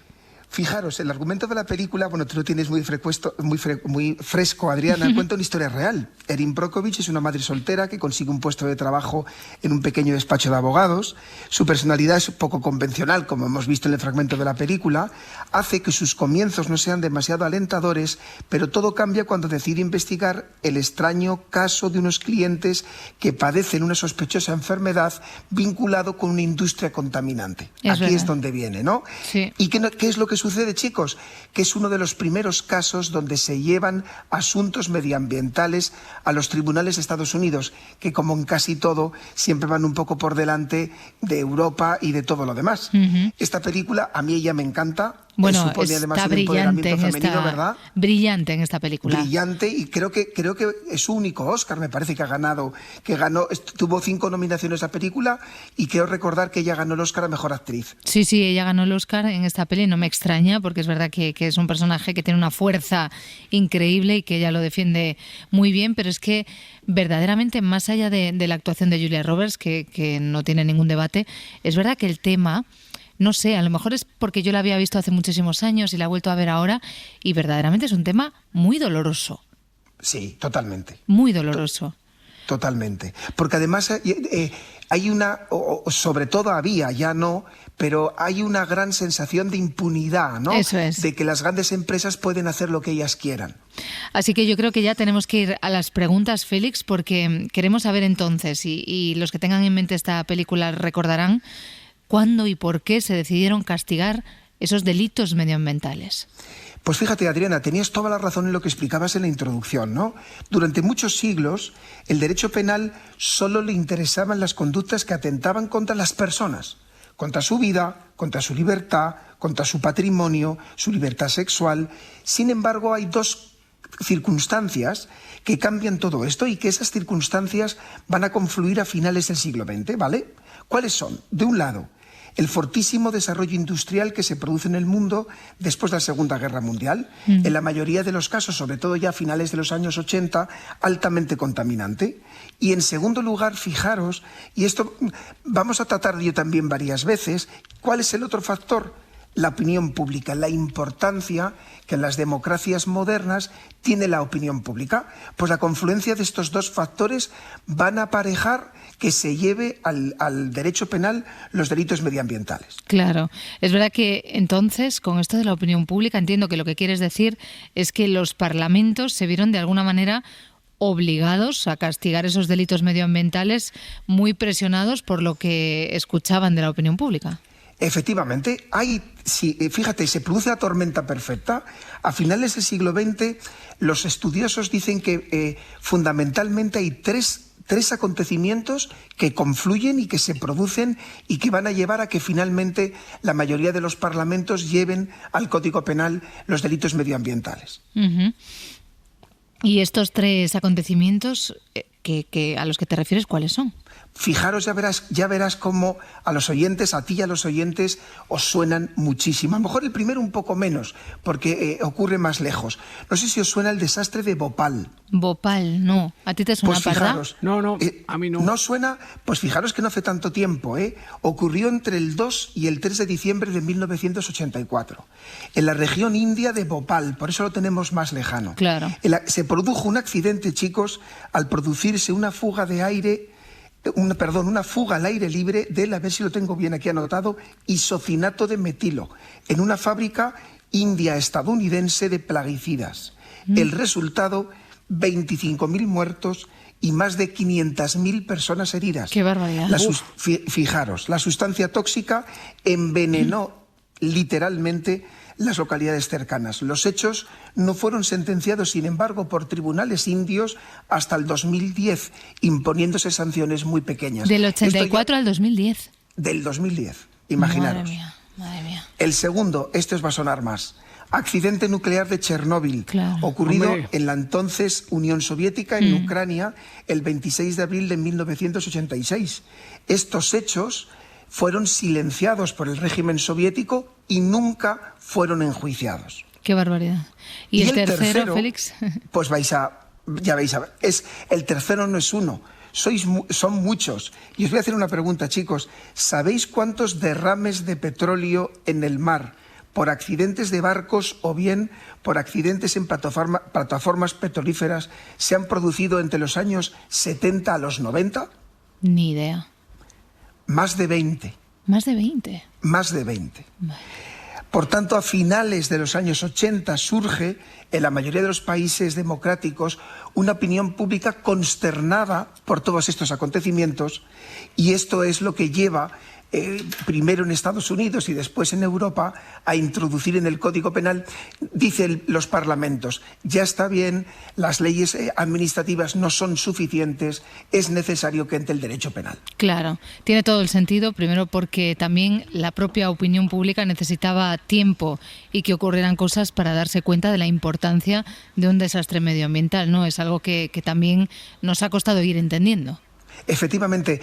Speaker 18: Fijaros, el argumento de la película, bueno, tú lo tienes muy fresco, Adriana, cuenta una historia real. Erin Brockovich es una madre soltera que consigue un puesto de trabajo en un pequeño despacho de abogados. Su personalidad es poco convencional, como hemos visto en el fragmento de la película, hace que sus comienzos no sean demasiado alentadores, pero todo cambia cuando decide investigar el extraño caso de unos clientes que padecen una sospechosa enfermedad vinculado con una industria contaminante. Aquí es donde viene, ¿no?
Speaker 4: Sí.
Speaker 18: ¿Y qué es lo que sucede, chicos? Que es uno de los primeros casos donde se llevan asuntos medioambientales a los tribunales de Estados Unidos, que como en casi todo siempre van un poco por delante de Europa y de todo lo demás. Esta película a mí ella me encanta.
Speaker 4: Bueno,
Speaker 18: supone además
Speaker 4: está
Speaker 18: un empoderamiento femenino, ¿verdad?
Speaker 4: Brillante en esta película.
Speaker 18: Brillante, y creo que es su único Oscar, me parece que ganó, tuvo 5 nominaciones a película, y creo recordar que ella ganó el Oscar a Mejor Actriz.
Speaker 4: Sí, ella ganó el Oscar en esta peli, no me extraña, porque es verdad que es un personaje que tiene una fuerza increíble y que ella lo defiende muy bien, pero es que verdaderamente, más allá de la actuación de Julia Roberts, que no tiene ningún debate, es verdad que el tema... No sé, a lo mejor es porque yo la había visto hace muchísimos años y la he vuelto a ver ahora, y verdaderamente es un tema muy doloroso.
Speaker 18: Sí, totalmente.
Speaker 4: Muy doloroso.
Speaker 18: Totalmente. Porque además hay una, o sobre todo había, ya no, pero hay una gran sensación de impunidad, ¿no?
Speaker 4: Eso es.
Speaker 18: De que las grandes empresas pueden hacer lo que ellas quieran.
Speaker 4: Así que yo creo que ya tenemos que ir a las preguntas, Félix, porque queremos saber entonces, y los que tengan en mente esta película recordarán, cuándo y por qué se decidieron castigar esos delitos medioambientales.
Speaker 18: Pues fíjate, Adriana, tenías toda la razón en lo que explicabas en la introducción, ¿no? Durante muchos siglos, el derecho penal solo le interesaban las conductas que atentaban contra las personas, contra su vida, contra su libertad, contra su patrimonio, su libertad sexual. Sin embargo, hay dos circunstancias que cambian todo esto y que esas circunstancias van a confluir a finales del siglo XX, ¿vale? ¿Cuáles son? De un lado, el fortísimo desarrollo industrial que se produce en el mundo después de la Segunda Guerra Mundial, en la mayoría de los casos, sobre todo ya a finales de los años 80, altamente contaminante. Y en segundo lugar, fijaros, y esto vamos a tratar yo también varias veces, ¿cuál es el otro factor? La opinión pública, la importancia que en las democracias modernas tiene la opinión pública. Pues la confluencia de estos dos factores van a aparejar que se lleve al derecho penal los delitos medioambientales.
Speaker 4: Claro. Es verdad que entonces, con esto de la opinión pública, entiendo que lo que quieres decir es que los parlamentos se vieron de alguna manera obligados a castigar esos delitos medioambientales, muy presionados por lo que escuchaban de la opinión pública.
Speaker 18: Efectivamente, fíjate, se produce la tormenta perfecta. A finales del siglo XX, los estudiosos dicen que fundamentalmente hay tres acontecimientos que confluyen y que se producen y que van a llevar a que finalmente la mayoría de los parlamentos lleven al Código Penal los delitos medioambientales.
Speaker 4: Uh-huh. ¿Y estos tres acontecimientos que a los que te refieres, cuáles son?
Speaker 18: Fijaros, ya verás cómo a los oyentes, a ti y a los oyentes, os suenan muchísimo. A lo mejor el primero un poco menos, porque ocurre más lejos. No sé si os suena el desastre de Bhopal.
Speaker 4: Bhopal, no. ¿A ti te suena,
Speaker 18: pues fijaros,
Speaker 5: No, a mí no.
Speaker 18: ¿No suena? Pues fijaros que no hace tanto tiempo, ¿eh? Ocurrió entre el 2 y el 3 de diciembre de 1984, en la región india de Bhopal, por eso lo tenemos más lejano.
Speaker 4: Claro.
Speaker 18: Se produjo un accidente, chicos, al producirse una fuga de aire... una fuga al aire libre del, a ver si lo tengo bien aquí anotado, isocinato de metilo, en una fábrica india-estadounidense de plaguicidas. El resultado, 25.000 muertos y más de 500.000 personas heridas.
Speaker 4: ¡Qué barbaridad!
Speaker 18: Fijaros, la sustancia tóxica envenenó literalmente las localidades cercanas. Los hechos no fueron sentenciados, sin embargo, por tribunales indios hasta el 2010, imponiéndose sanciones muy pequeñas.
Speaker 4: Del 84 al 2010.
Speaker 18: Del 2010, imaginaros.
Speaker 4: Madre mía.
Speaker 18: El segundo, este os va a sonar más. Accidente nuclear de Chernóbil, ocurrido en la entonces Unión Soviética, en Ucrania, el 26 de abril de 1986. Estos hechos fueron silenciados por el régimen soviético y nunca fueron enjuiciados.
Speaker 4: ¡Qué barbaridad! ¿Y el tercero, Félix?
Speaker 18: Pues ya vais a ver. El tercero no es uno, son muchos. Y os voy a hacer una pregunta, chicos. ¿Sabéis cuántos derrames de petróleo en el mar por accidentes de barcos o bien por accidentes en plataformas petrolíferas se han producido entre los años 70 a los 90?
Speaker 4: Ni idea.
Speaker 18: Más de 20.
Speaker 4: ¿Más de 20?
Speaker 18: Más de 20. Por tanto, a finales de los años 80 surge en la mayoría de los países democráticos una opinión pública consternada por todos estos acontecimientos, y esto es lo que lleva primero en Estados Unidos y después en Europa a introducir en el Código Penal, dicen los parlamentos, ya está bien, las leyes administrativas no son suficientes, es necesario que entre el derecho penal.
Speaker 4: Claro, tiene todo el sentido, primero porque también la propia opinión pública necesitaba tiempo y que ocurrieran cosas para darse cuenta de la importancia de un desastre medioambiental, ¿no? Es algo que también nos ha costado ir entendiendo.
Speaker 18: Efectivamente,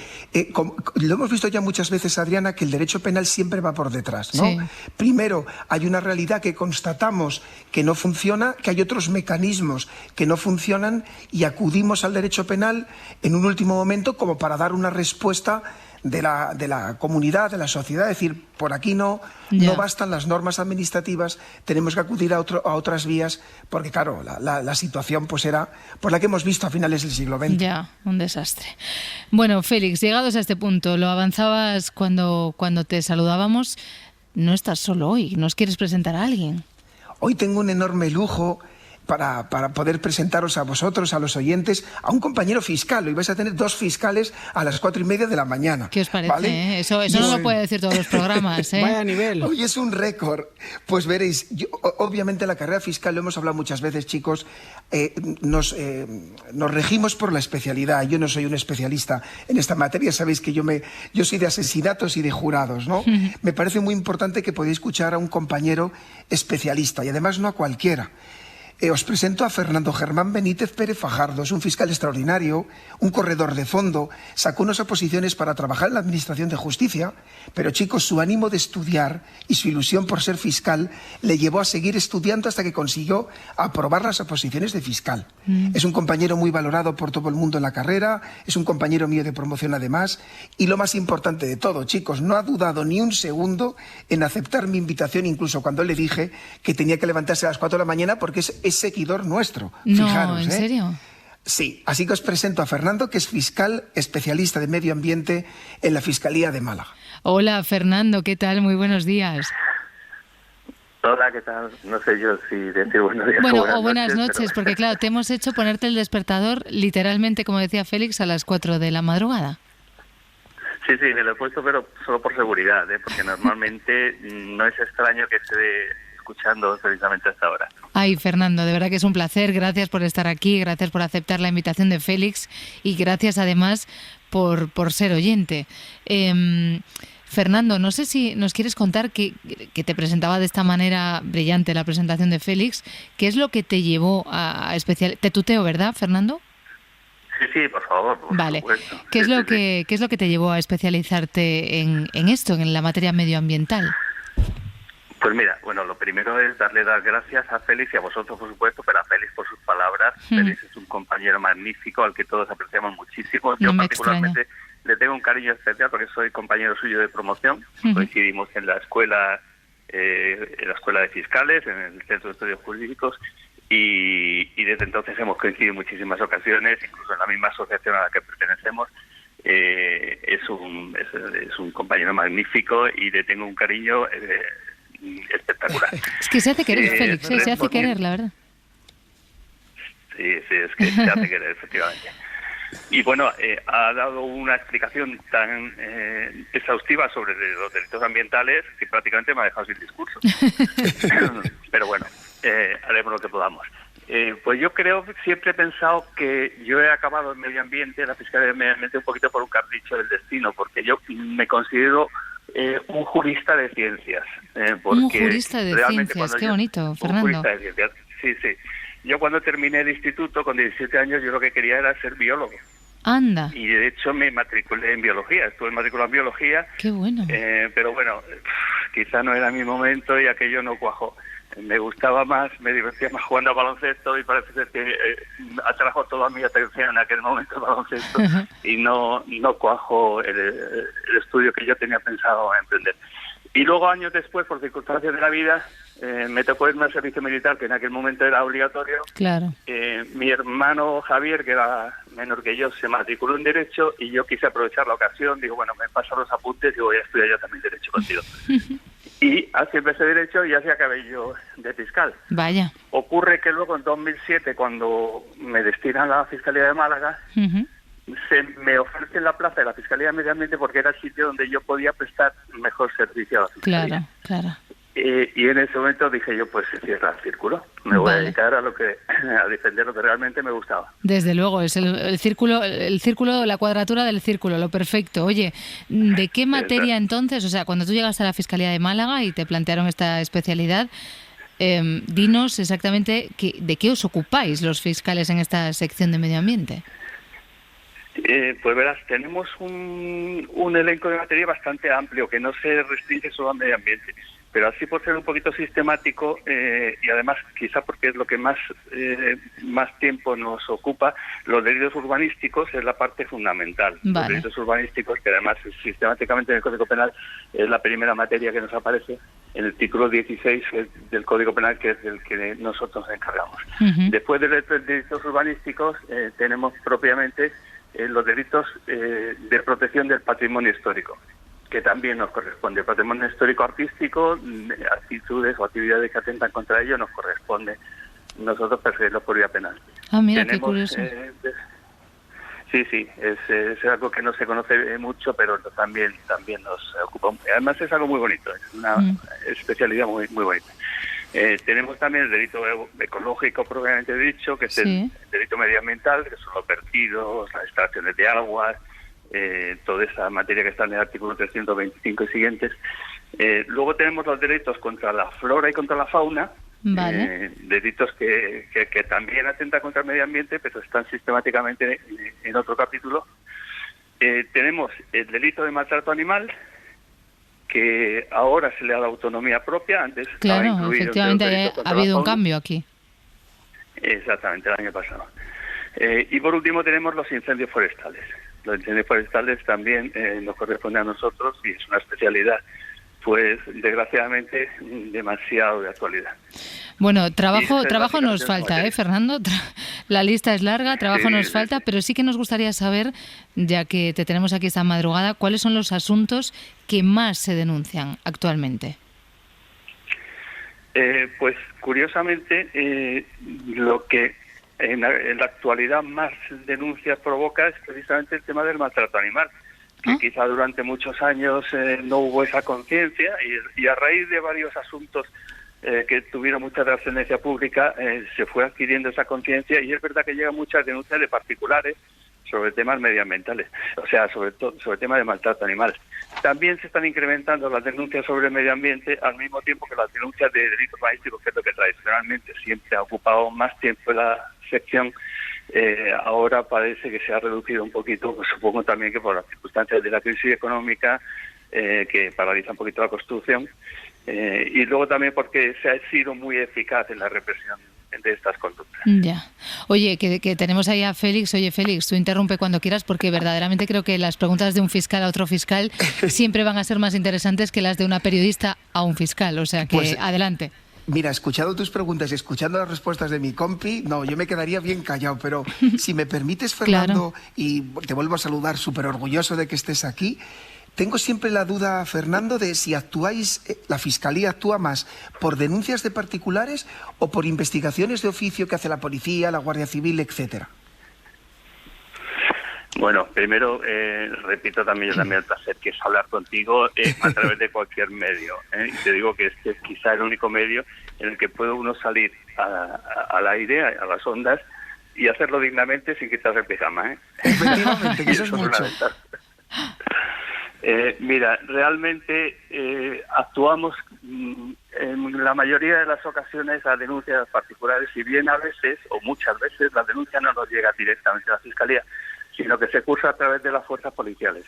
Speaker 18: lo hemos visto ya muchas veces, Adriana, que el derecho penal siempre va por detrás, ¿no? Sí. Primero, hay una realidad que constatamos que no funciona, que hay otros mecanismos que no funcionan y acudimos al derecho penal en un último momento como para dar una respuesta de la comunidad, de la sociedad, es decir, por aquí no bastan las normas administrativas, tenemos que acudir a otras vías, porque claro, la situación pues era por la que hemos visto a finales del siglo XX.
Speaker 4: Ya, un desastre. Bueno, Félix, llegados a este punto, lo avanzabas cuando te saludábamos, no estás solo hoy, ¿nos quieres presentar a alguien?
Speaker 18: Hoy tengo un enorme lujo para poder presentaros a vosotros, a los oyentes, a un compañero fiscal. Hoy vais a tener 2 fiscales a las 4:30 de la mañana.
Speaker 4: ¿Qué os parece?
Speaker 18: ¿Vale?
Speaker 4: Eso no lo puede decir todos los programas.
Speaker 5: Vaya nivel.
Speaker 18: Hoy es un récord. Pues veréis, obviamente la carrera fiscal, lo hemos hablado muchas veces, chicos, nos regimos por la especialidad. Yo no soy un especialista en esta materia. Sabéis que yo soy de asesinatos y de jurados, ¿no? Me parece muy importante que podáis escuchar a un compañero especialista, y además no a cualquiera. Os presento a Fernando Germán Benítez Pérez Fajardo. Es un fiscal extraordinario, un corredor de fondo, sacó unas oposiciones para trabajar en la Administración de Justicia, pero chicos, su ánimo de estudiar y su ilusión por ser fiscal le llevó a seguir estudiando hasta que consiguió aprobar las oposiciones de fiscal. Es un compañero muy valorado por todo el mundo en la carrera, es un compañero mío de promoción además, y lo más importante de todo, chicos, no ha dudado ni un segundo en aceptar mi invitación, incluso cuando le dije que tenía que levantarse a las 4 de la mañana porque es seguidor nuestro.
Speaker 4: No,
Speaker 18: fijaros,
Speaker 4: ¿en serio?
Speaker 18: Sí, así que os presento a Fernando, que es fiscal especialista de medio ambiente en la Fiscalía de Málaga.
Speaker 4: Hola, Fernando, ¿qué tal? Muy buenos días.
Speaker 7: Hola, ¿qué tal? No sé yo si decir buenos días
Speaker 4: o buenas noches, porque claro, te hemos hecho ponerte el despertador literalmente, como decía Félix, a las 4 de la madrugada.
Speaker 7: Sí, me lo he puesto, pero solo por seguridad, porque normalmente no es extraño que esté escuchando precisamente hasta ahora.
Speaker 4: Ay, Fernando, de verdad que es un placer. Gracias por estar aquí, gracias por aceptar la invitación de Félix y gracias además por ser oyente. Fernando, no sé si nos quieres contar que te presentaba de esta manera brillante la presentación de Félix. ¿Qué es lo que te llevó a especial? Te tuteo, ¿verdad, Fernando?
Speaker 7: Sí, por favor.
Speaker 4: Vale.
Speaker 7: Supuesto.
Speaker 4: ¿Qué es lo que te llevó a especializarte en esto, en la materia medioambiental?
Speaker 7: Pues mira, bueno, lo primero es darle las gracias a Félix y a vosotros, por supuesto, pero a Félix por sus palabras. Félix es un compañero magnífico al que todos apreciamos muchísimo. Yo particularmente le tengo un cariño especial porque soy compañero suyo de promoción. Coincidimos en la escuela de fiscales, en el Centro de Estudios Jurídicos, y desde entonces hemos coincidido en muchísimas ocasiones, incluso en la misma asociación a la que pertenecemos. Es un compañero magnífico y le tengo un cariño espectacular.
Speaker 4: Es que se hace querer, Félix, se hace querer, la verdad.
Speaker 7: Sí, es que se hace querer, efectivamente. Y bueno, ha dado una explicación tan exhaustiva sobre los delitos ambientales que prácticamente me ha dejado sin discurso. Pero bueno, haremos lo que podamos. Pues yo siempre he pensado que yo he acabado en medio ambiente, en la Fiscalía de Medio Ambiente, un poquito por un capricho del destino, porque yo me considero un jurista de ciencias.
Speaker 4: Un jurista de ciencias, qué bonito, Fernando.
Speaker 7: Un jurista de ciencias, sí. Yo cuando terminé el instituto, con 17 años, yo lo que quería era ser biólogo.
Speaker 4: Anda.
Speaker 7: Y de hecho me matriculé en biología, estuve matriculado en biología.
Speaker 4: Qué bueno.
Speaker 7: Pero bueno, quizá no era mi momento y aquello no cuajó. Me gustaba más, me divertía más jugando a baloncesto y parece ser que atrajo toda mi atención en aquel momento el baloncesto y no cuajó el estudio que yo tenía pensado emprender. Y luego, años después, por circunstancias de la vida, me tocó irme al servicio militar, que en aquel momento era obligatorio.
Speaker 4: Claro.
Speaker 7: Mi hermano Javier, que era menor que yo, se matriculó en Derecho y yo quise aprovechar la ocasión. Digo, bueno, me paso los apuntes y voy a estudiar yo también Derecho contigo. Y así empecé Derecho y así acabé yo de fiscal.
Speaker 4: Vaya.
Speaker 7: Ocurre que luego, en 2007, cuando me destinan a la Fiscalía de Málaga, se me ofrece la plaza de la Fiscalía de Medio Ambiente porque era el sitio donde yo podía prestar mejor servicio a la Fiscalía.
Speaker 4: Claro.
Speaker 7: Y en ese momento dije yo, pues se cierra el círculo. Me voy a dedicar a defender lo que realmente me gustaba.
Speaker 4: Desde luego, es el círculo, la cuadratura del círculo, lo perfecto. Oye, ¿de qué materia entonces? O sea, cuando tú llegaste a la Fiscalía de Málaga y te plantearon esta especialidad, dinos exactamente de qué os ocupáis los fiscales en esta sección de medio ambiente.
Speaker 7: Pues verás, tenemos un elenco de materia bastante amplio que no se restringe solo al medio ambiente. pero así por ser un poquito sistemático y además quizá porque es lo que más tiempo nos ocupa, los delitos urbanísticos es la parte fundamental.
Speaker 4: Vale.
Speaker 7: Los delitos urbanísticos, que además sistemáticamente en el Código Penal es la primera materia que nos aparece en el título 16 del Código Penal, que es del que nosotros nos encargamos. Después de los delitos urbanísticos tenemos propiamente los delitos de protección del patrimonio histórico, que también nos corresponde. El patrimonio histórico artístico, actitudes o actividades que atentan contra ello, nos corresponde nosotros perseguirlos por vía penal.
Speaker 4: Ah, mira, qué curioso.
Speaker 7: Sí, es algo que no se conoce mucho, pero también nos ocupa. Además es algo muy bonito, es una especialidad muy bonita. Tenemos también el delito ecológico propiamente dicho, que es el delito medioambiental, que son los vertidos, las extracciones de aguas, toda esa materia que está en el artículo 325 y siguientes. Luego tenemos los delitos contra la flora y contra la fauna, delitos que también atentan contra el medio ambiente, pero están sistemáticamente en otro capítulo. Tenemos el delito de maltrato animal, que ahora se le da la autonomía propia, antes estaba incluido.
Speaker 4: Efectivamente ha habido un cambio aquí.
Speaker 7: Exactamente, el año pasado. Y por último tenemos los incendios forestales. Los incendios forestales también nos corresponde a nosotros y es una especialidad, pues desgraciadamente, demasiado de actualidad.
Speaker 4: Bueno, trabajo nos falta, Fernando. La lista es larga, trabajo nos falta, pero sí que nos gustaría saber, ya que te tenemos aquí esta madrugada, cuáles son los asuntos que más se denuncian actualmente.
Speaker 7: Pues curiosamente, lo que en la actualidad más denuncias provoca es precisamente el tema del maltrato animal, que quizá durante muchos años no hubo esa conciencia y a raíz de varios asuntos que tuvieron mucha trascendencia pública se fue adquiriendo esa conciencia, y es verdad que llegan muchas denuncias de particulares sobre temas medioambientales, o sea, sobre temas de maltrato animal. También se están incrementando las denuncias sobre el medio ambiente al mismo tiempo que las denuncias de delitos urbanísticos, que es lo que tradicionalmente siempre ha ocupado más tiempo en la sección. Ahora parece que se ha reducido un poquito, pues supongo también que por las circunstancias de la crisis económica que paraliza un poquito la construcción, y luego también porque se ha sido muy eficaz en la represión de estas conductas.
Speaker 4: Ya. Oye, que tenemos ahí a Félix. Oye, Félix, tú interrumpe cuando quieras, porque verdaderamente creo que las preguntas de un fiscal a otro fiscal siempre van a ser más interesantes que las de una periodista a un fiscal. O sea que pues, adelante.
Speaker 18: Mira, escuchado tus preguntas y escuchando las respuestas de mi compi, yo me quedaría bien callado, pero si me permites, Fernando, y te vuelvo a saludar, súper orgulloso de que estés aquí. Tengo siempre la duda, Fernando, de si la Fiscalía actúa más por denuncias de particulares o por investigaciones de oficio que hace la policía, la Guardia Civil, etcétera.
Speaker 7: Bueno, primero repito también el placer que es hablar contigo a través de cualquier medio. Y te digo que este es quizá el único medio en el que puede uno salir al aire, a las ondas, y hacerlo dignamente sin quitarse el pijama.
Speaker 18: Efectivamente, que eso es mucho.
Speaker 7: Mira, realmente actuamos en la mayoría de las ocasiones a denuncias particulares, si bien a veces, o muchas veces, la denuncia no nos llega directamente a la Fiscalía, sino que se cursa a través de las fuerzas policiales.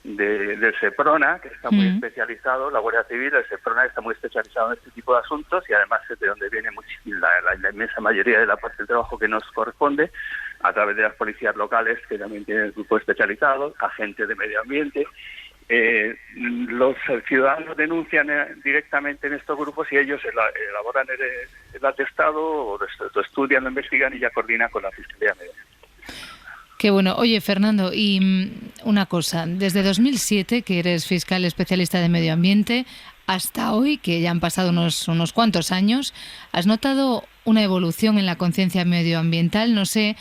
Speaker 7: Del SEPRONA, que está muy especializado, la Guardia Civil, el SEPRONA está muy especializado en este tipo de asuntos, y además es de donde viene la inmensa mayoría de la parte del trabajo que nos corresponde, a través de las policías locales, que también tienen grupos especializados, agentes de medio ambiente. Los ciudadanos denuncian directamente en estos grupos y ellos elaboran el atestado o lo estudian, lo investigan y ya coordinan con la Fiscalía de Medio Ambiente.
Speaker 4: Qué bueno. Oye, Fernando, y una cosa, desde 2007, que eres fiscal especialista de medio ambiente, hasta hoy, que ya han pasado unos cuantos años, ¿has notado una evolución en la conciencia medioambiental? No sé,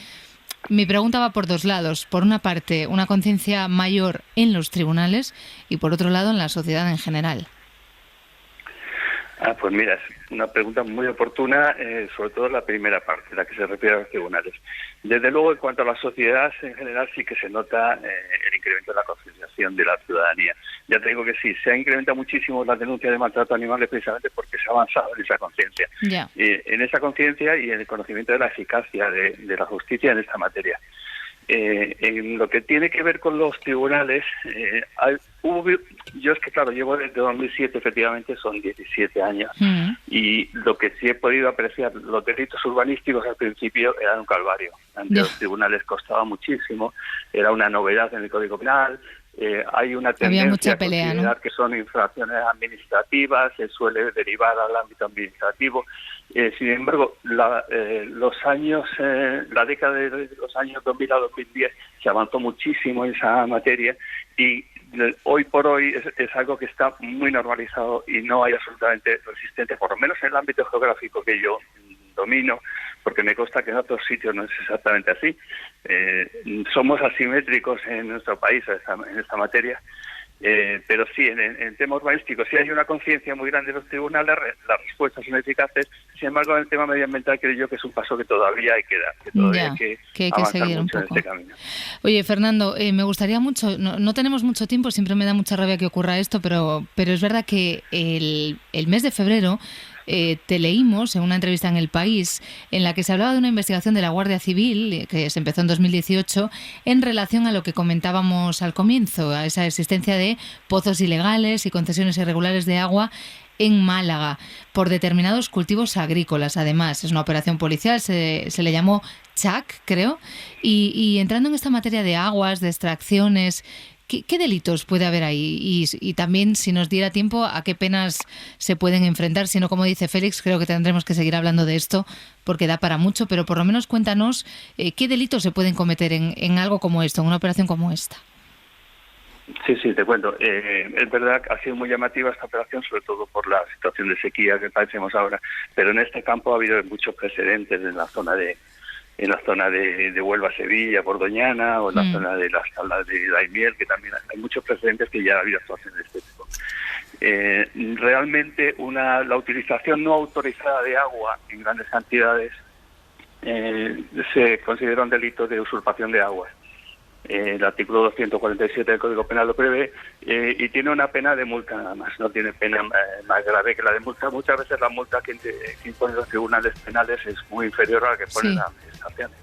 Speaker 4: mi pregunta va por dos lados. Por una parte, una conciencia mayor en los tribunales y por otro lado, en la sociedad en general.
Speaker 7: Pues mira, es una pregunta muy oportuna, sobre todo la primera parte, la que se refiere a los tribunales. Desde luego, en cuanto a la sociedad en general, sí que se nota el incremento de la concienciación de la ciudadanía. Ya te digo que sí, se ha incrementado muchísimo las denuncias de maltrato a animales precisamente porque se ha avanzado en esa conciencia. En esa conciencia y en el conocimiento de la eficacia de la justicia en esta materia. En lo que tiene que ver con los tribunales, yo es que claro, llevo desde 2007, efectivamente son 17 años, y lo que sí he podido apreciar, los delitos urbanísticos al principio eran un calvario. Ante los tribunales costaba muchísimo, era una novedad en el Código Penal. Hay una tendencia a considerar que son infracciones administrativas, se suele derivar al ámbito administrativo. Sin embargo, la década de los años 2000 a 2010 se avanzó muchísimo en esa materia y hoy por hoy es algo que está muy normalizado y no hay absolutamente resistente, por lo menos en el ámbito geográfico que yo domino, porque me consta que en otros sitios no es exactamente así. Somos asimétricos en nuestro país en esta materia, pero sí, en tema urbanístico sí hay una conciencia muy grande de los tribunales, las respuestas son eficaces. Sin embargo, en el tema medioambiental creo yo que es un paso que todavía hay que dar, que todavía hay que
Speaker 4: seguir un poco
Speaker 7: en este camino.
Speaker 4: Oye, Fernando, me gustaría mucho, no tenemos mucho tiempo, siempre me da mucha rabia que ocurra esto, pero es verdad que el mes de febrero te leímos en una entrevista en El País en la que se hablaba de una investigación de la Guardia Civil que se empezó en 2018 en relación a lo que comentábamos al comienzo, a esa existencia de pozos ilegales y concesiones irregulares de agua en Málaga por determinados cultivos agrícolas. Además, es una operación policial, se le llamó CHAC, creo, y entrando en esta materia de aguas, de extracciones, ¿qué delitos puede haber ahí? Y también, si nos diera tiempo, ¿a qué penas se pueden enfrentar? Si no, como dice Félix, creo que tendremos que seguir hablando de esto porque da para mucho, pero por lo menos cuéntanos qué delitos se pueden cometer en algo como esto, en una operación como esta.
Speaker 7: Sí, te cuento. Es verdad que ha sido muy llamativa esta operación, sobre todo por la situación de sequía que padecemos ahora, pero en este campo ha habido muchos precedentes en la zona de Huelva, Sevilla, por Doñana, o en la zona de las tablas de Daimiel, que también hay muchos precedentes que ya ha habido actuaciones de este tipo. Realmente la utilización no autorizada de agua en grandes cantidades se considera un delito de usurpación de aguas. El artículo 247 del Código Penal lo prevé y tiene una pena de multa nada más, no tiene pena más grave que la de multa. Muchas veces la multa que imponen los tribunales penales es muy inferior a la que ponen las administraciones.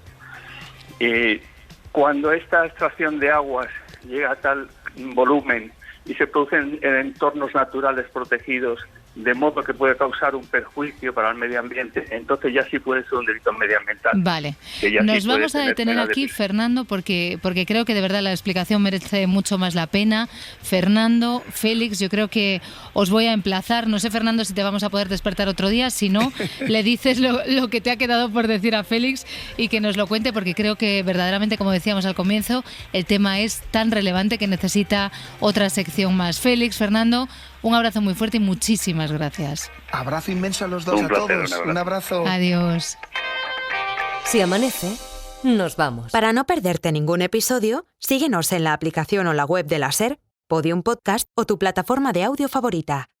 Speaker 7: Cuando esta extracción de aguas llega a tal volumen y se producen en entornos naturales protegidos, de modo que puede causar un perjuicio para el medio ambiente, entonces ya sí puede ser un delito medioambiental.
Speaker 4: Vale, nos vamos a detener aquí, Fernando, porque creo que de verdad la explicación merece mucho más la pena. Fernando, Félix, yo creo que os voy a emplazar, no sé, Fernando, si te vamos a poder despertar otro día, si no, le dices lo que te ha quedado por decir a Félix y que nos lo cuente, porque creo que verdaderamente, como decíamos al comienzo, el tema es tan relevante que necesita otra sección más. Félix, Fernando, un abrazo muy fuerte y muchísimas gracias.
Speaker 18: Abrazo inmenso a los dos, a todos. Un abrazo.
Speaker 4: Adiós.
Speaker 2: Si amanece, nos vamos.
Speaker 1: Para no perderte ningún episodio, síguenos en la aplicación o la web de la SER, Podium Podcast o tu plataforma de audio favorita.